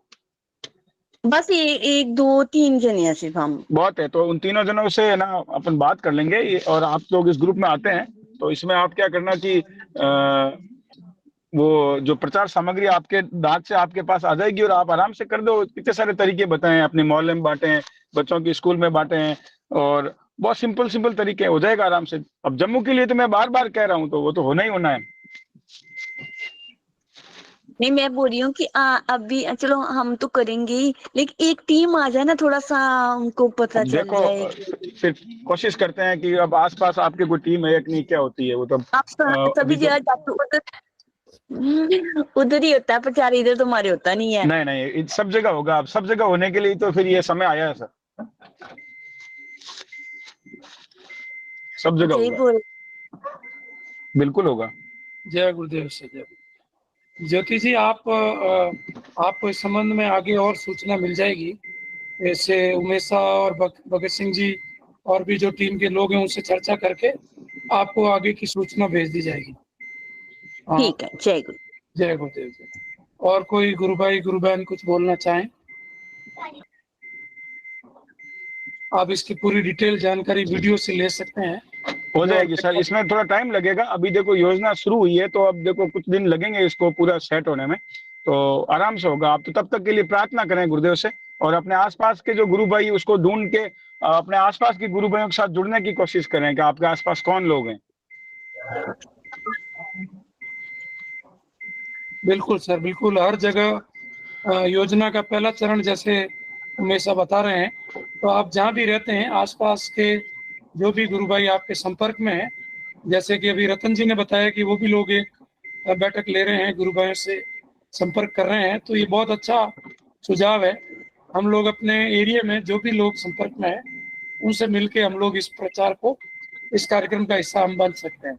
बस 1-2-3 जने हैं सिर्फ हम। बहुत है, तो उन तीनों जनों से ना अपन बात कर लेंगे। और आप लोग इस ग्रुप में आते हैं तो इसमें आप क्या करना कि वो जो प्रचार सामग्री आपके दांत से आपके पास आ जाएगी और आप आराम से कर दो। कितने सारे तरीके बताएं, अपने मोहल्ले में बांटे, बच्चों की स्कूल में बांटे, और बहुत सिंपल तरीके, हो जाएगा आराम से। अब जम्मू के लिए तो मैं बार बार कह रहा हूँ, तो वो तो होना ही होना है। नहीं, मैं बोल रही हूँ कि अभी चलो हम तो करेंगे ही, लेकिन एक टीम आ जाए ना, थोड़ा सा उनको पता चल जाए। फिर कोशिश करते हैं कि अब आसपास आपके कोई टीम है कि नहीं, क्या होती है वो तो आप सभी जगह जाते उधर ही होता है प्रचार, इधर तो हमारे होता नहीं है। नहीं, सब जगह होगा। अब सब जगह होने के लिए तो फिर ये समय आया है सर, सब जगह होगा, बिल्कुल होगा। जय गुरुदेव से जय। ज्योति जी, आपको इस संबंध में आगे और सूचना मिल जाएगी। ऐसे उमेशा और भगत सिंह जी और भी जो टीम के लोग हैं उनसे चर्चा करके आपको आगे की सूचना भेज दी जाएगी। ठीक है, जय गुरु। जय गुरुदेव जी। और कोई गुरु भाई गुरु बहन कुछ बोलना चाहें? आप इसकी पूरी डिटेल जानकारी वीडियो से ले सकते हैं। हो जाएगी सर, इसमें थोड़ा टाइम लगेगा। अभी देखो योजना शुरू हुई है, तो अब देखो कुछ दिन लगेंगे इसको पूरा सेट होने में, तो आराम से होगा। आप तो तब तक के लिए प्रार्थना करें गुरुदेव से, और अपने आसपास के जो गुरु भाई उसको ढूंढ के अपने आसपास के गुरु भाइयों के साथ जुड़ने की कोशिश करें कि आपके आसपास कौन लोग हैं। बिल्कुल सर, बिल्कुल। हर जगह योजना का पहला चरण जैसे उमेशा बता रहे हैं, तो आप जहाँ भी रहते हैं आसपास के जो भी गुरु भाई आपके संपर्क में हैं, जैसे कि अभी रतन जी ने बताया कि वो भी लोग एक बैठक ले रहे हैं, गुरु भाइयों से संपर्क कर रहे हैं, तो ये बहुत अच्छा सुझाव है। हम लोग अपने एरिया में जो भी लोग संपर्क में हैं उनसे मिलके हम लोग इस प्रचार को, इस कार्यक्रम का हिस्सा हम बन सकते हैं।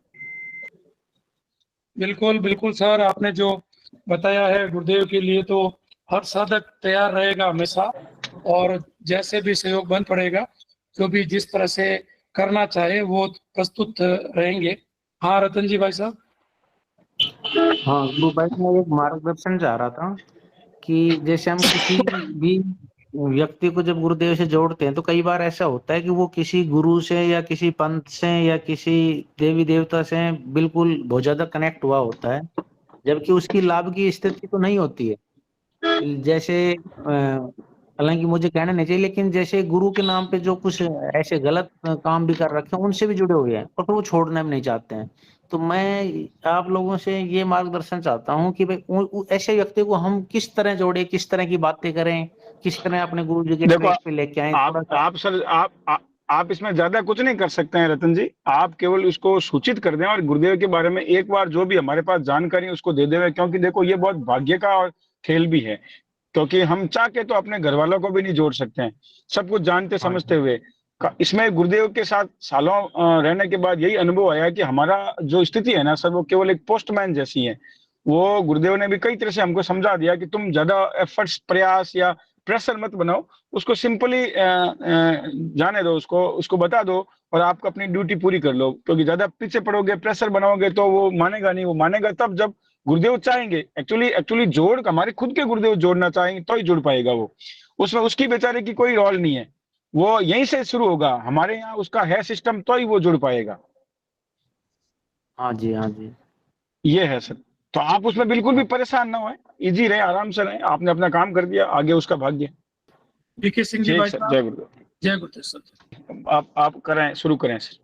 बिल्कुल बिल्कुल सर, आपने जो बताया है गुरुदेव के लिए, तो हर साधक तैयार रहेगा हमेशा, और जैसे भी सहयोग बन पड़ेगा, जो भी जिस तरह से करना चाहे वो प्रस्तुत रहेंगे। हाँ रतन जी भाई साहब। हाँ गुरु भाई, मैं एक मार्गदर्शन चाह रहा था कि जैसे हम किसी भी व्यक्ति को जब गुरुदेव से जोड़ते हैं, तो कई बार ऐसा होता है कि वो किसी गुरु से या किसी पंथ से या किसी देवी देवता से बिल्कुल बहुत ज्यादा कनेक्ट हुआ होता है, जबकि उसकी लाभ की स्थिति तो नहीं होती है। जैसे हालांकि मुझे कहना नहीं चाहिए, लेकिन जैसे गुरु के नाम पे जो कुछ ऐसे गलत काम भी कर रखे हैं, उनसे भी जुड़े हुए हैं और फिर वो छोड़ना भी नहीं चाहते हैं। तो मैं आप लोगों से ये मार्गदर्शन चाहता हूँ कि भाई ऐसे व्यक्ति को हम किस तरह जोड़े, किस तरह की बातें करें, किस तरह अपने गुरु जी के ट्रैक पे लेके आए। आप इसमें ज्यादा कुछ नहीं कर सकते हैं रतन जी। आप केवल उसको सूचित कर दें और गुरुदेव के बारे में एक बार जो भी हमारे पास जानकारी उसको दे दें, क्योंकि देखो ये बहुत भाग्य का और खेल भी है, क्योंकि हम चाह के तो अपने घर वालों को भी नहीं जोड़ सकते हैं, सब कुछ जानते समझते हुए। इसमें गुरुदेव के साथ सालों रहने के बाद यही अनुभव आया कि हमारा जो स्थिति है ना सर, वो केवल एक पोस्टमैन जैसी है। वो गुरुदेव ने भी कई तरह से हमको समझा दिया कि तुम ज्यादा एफर्ट्स, प्रयास या प्रेशर मत बनाओ, उसको सिंपली जाने दो, उसको बता दो और आप अपनी ड्यूटी पूरी कर लो। क्योंकि ज्यादा पीछे पड़ोगे, प्रेशर बनाओगे तो वो मानेगा नहीं। वो मानेगा तब जब गुरुदेव चाहेंगे। एक्चुअली जोड़ हमारे खुद के गुरुदेव जोड़ना चाहेंगे तो ही जुड़ पाएगा वो। उसमें उसकी बेचारे की कोई रोल नहीं है, वो यहीं से शुरू होगा। हमारे यहाँ उसका है सिस्टम, तो ही वो जुड़ पाएगा। हाँ जी, हाँ जी। ये है सर। तो आप उसमें बिल्कुल भी परेशान ना हो, इजी रहे, आराम से रहे। आपने अपना काम कर दिया, आगे उसका भाग्य। बीके सिंह जी ठीक भाई सर, साहब, जय गुरुदेव। जय गुरुदेव सर। आप करें, शुरू करें सर।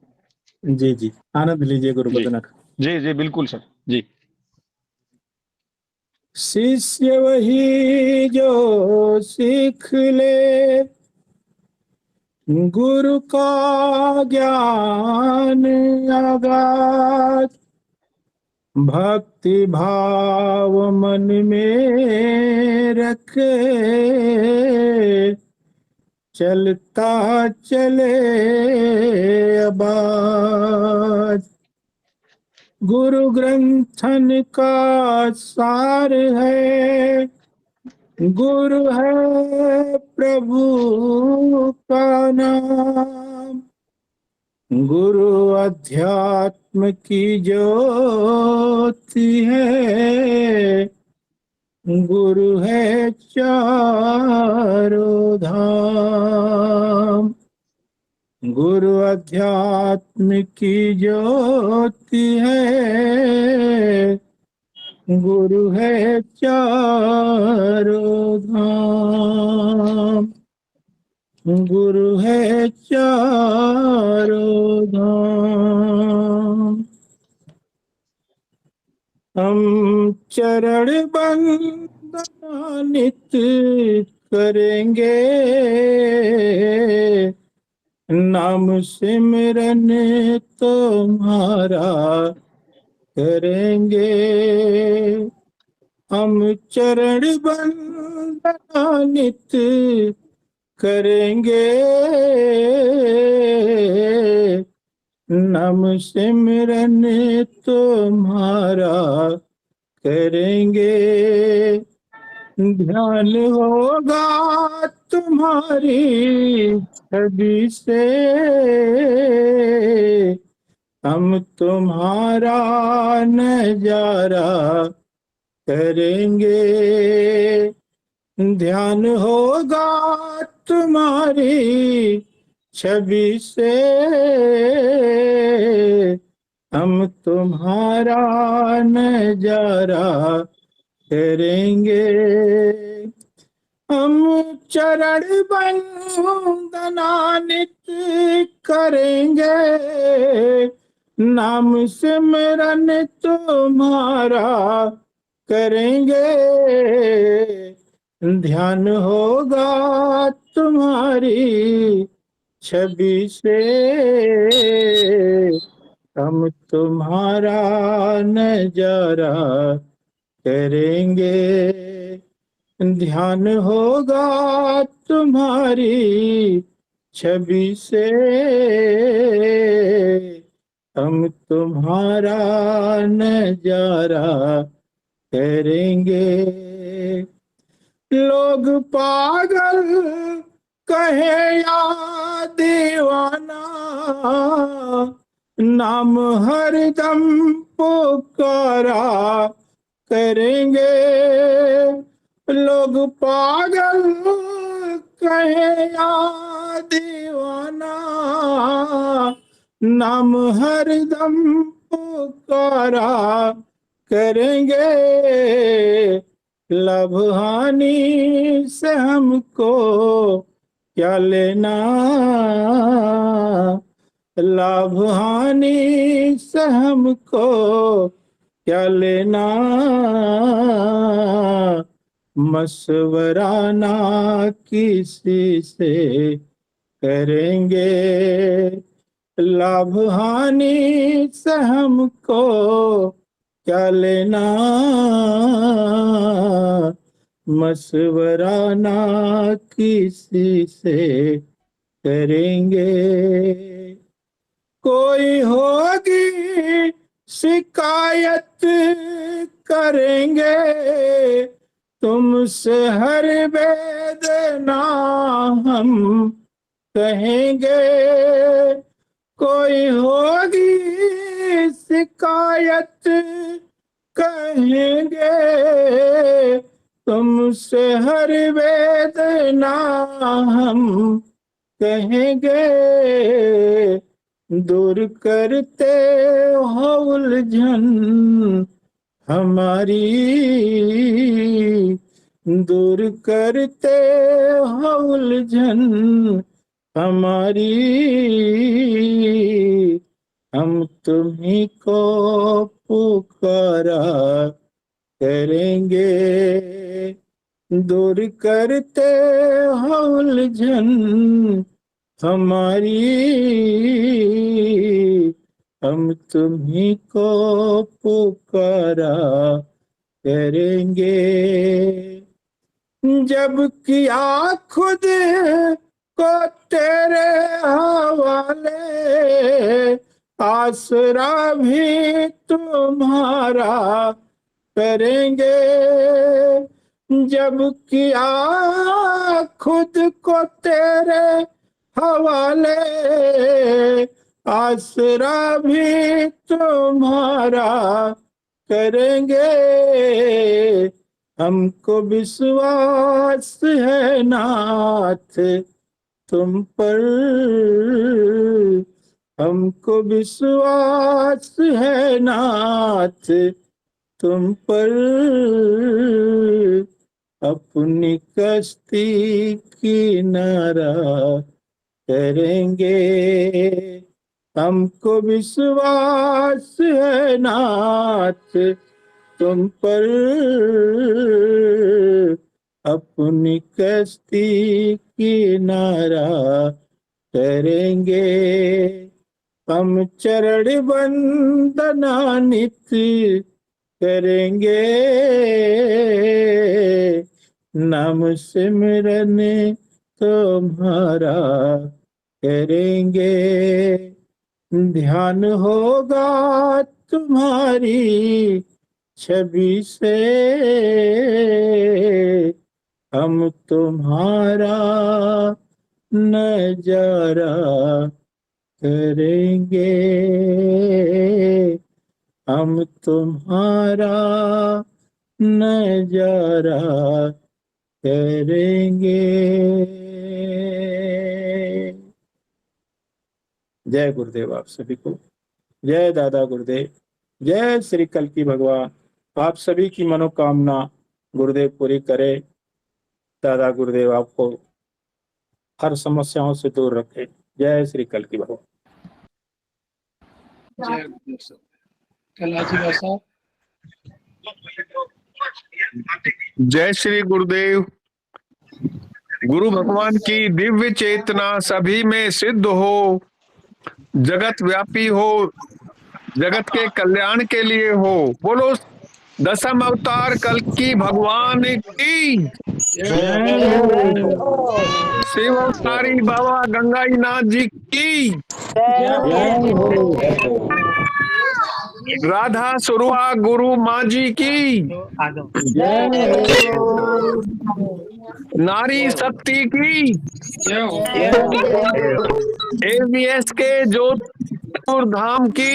जी जी, आनंद लीजिए गुरु जी बदनक। जी जी बिल्कुल सर जी। शिष्य वही जो सीख ले गुरु का ज्ञान अगाध, भक्ति भाव मन में रखे, चलता चले अबाध। गुरु ग्रंथन का सार है, गुरु है प्रभु का नाम, गुरु अध्यात्म की ज्योति है, गुरु है चारों धाम। गुरु अध्यात्म की ज्योति है, गुरु है चारों धाम, गुरु है चारों धाम। हम चरण वंदना नित्य करेंगे, नाम सिमरन तुम्हारा करेंगे। हम चरण वंदना नित्य करेंगे, नाम सिमरन तुम्हारा करेंगे। ध्यान होगा तुम्हारी छवि से, हम तुम्हारा नजारा करेंगे। ध्यान होगा तुम्हारी छवि से, हम तुम्हारा नजारा करेंगे। हम चरण वंदना नित्य करेंगे, नाम सिमरन तुम्हारा करेंगे। ध्यान होगा तुम्हारी छवि से, हम तुम्हारा नजारा करेंगे। ध्यान होगा तुम्हारी छवि से, हम तुम्हारा नजारा करेंगे। लोग पागल कहे या दीवाना, नाम हरदम पुकारा करेंगे। लोग पागल कहे या दीवाना, नाम हरदम पुकारा करेंगे। लाभ हानि से हमको क्या लेना, लाभ हानि से हमको क्या लेना, मशवराना किसी से करेंगे। लाभ हानि से हमको क्या लेना, मशवराना किसी से करेंगे। कोई होगी शिकायत करेंगे तुमसे हर वेदना हम कहेंगे। कोई होगी शिकायत कहेंगे तुमसे हर वेदना हम कहेंगे। दूर करते हो उलझन हमारी, दूर करते हो उलझन हमारी। हम तुम्ही को पुकारा करेंगे। दूर करते हो उलझन हमारी, हम तुम्ही को पुकारा करेंगे। जब किया खुद को तेरे हवाले, आसरा भी तुम्हारा करेंगे। जब किया खुद को तेरे हवाले, आसरा भी तुम्हारा करेंगे। हमको विश्वास है नाथ तुम पर, हमको विश्वास है नाथ तुम पर। अपनी कश्ती किनारा करेंगे। हमको विश्वास है नाथ तुम पर। अपनी कश्ती किनारा करेंगे। हम चरण वंदना नित्य करेंगे। नाम सिमरन तुम्हारा करेंगे। ध्यान होगा तुम्हारी छवि से, हम तुम्हारा नजारा करेंगे। हम तुम्हारा नजारा करेंगे। जय गुरुदेव आप सभी को। जय दादा गुरुदेव। जय श्री कल्की भगवान। आप सभी की मनोकामना गुरुदेव पूरी करे। दादा गुरुदेव आपको हर समस्याओं से दूर रखे। जय श्री कल्की भगवान। जय गुरुदेव सर। कैलाशी भाई साहब। जय श्री गुरुदेव। गुरु भगवान की दिव्य चेतना सभी में सिद्ध हो, जगत व्यापी हो, जगत के कल्याण के लिए हो। बोलो दशम अवतार कल्की भगवान की। शिव अवतारी बाबा गंगाईनाथ जी की। राधा स्वरूपा गुरु माँ जी की। नारी शक्ति की। AVS के जोधपुर धाम की।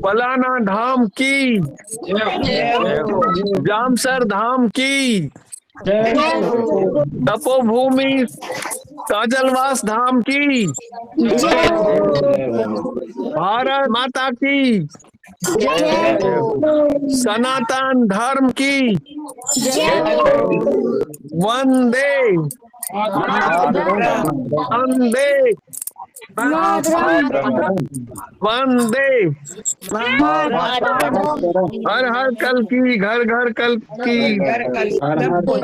पलाना धाम की। जामसर धाम की। तपोभूमि काजलवास धाम की। भारत माता की। सनातन धर्म की। वंदे वंदे वंदे। हर हर कल की, घर घर कल की, सब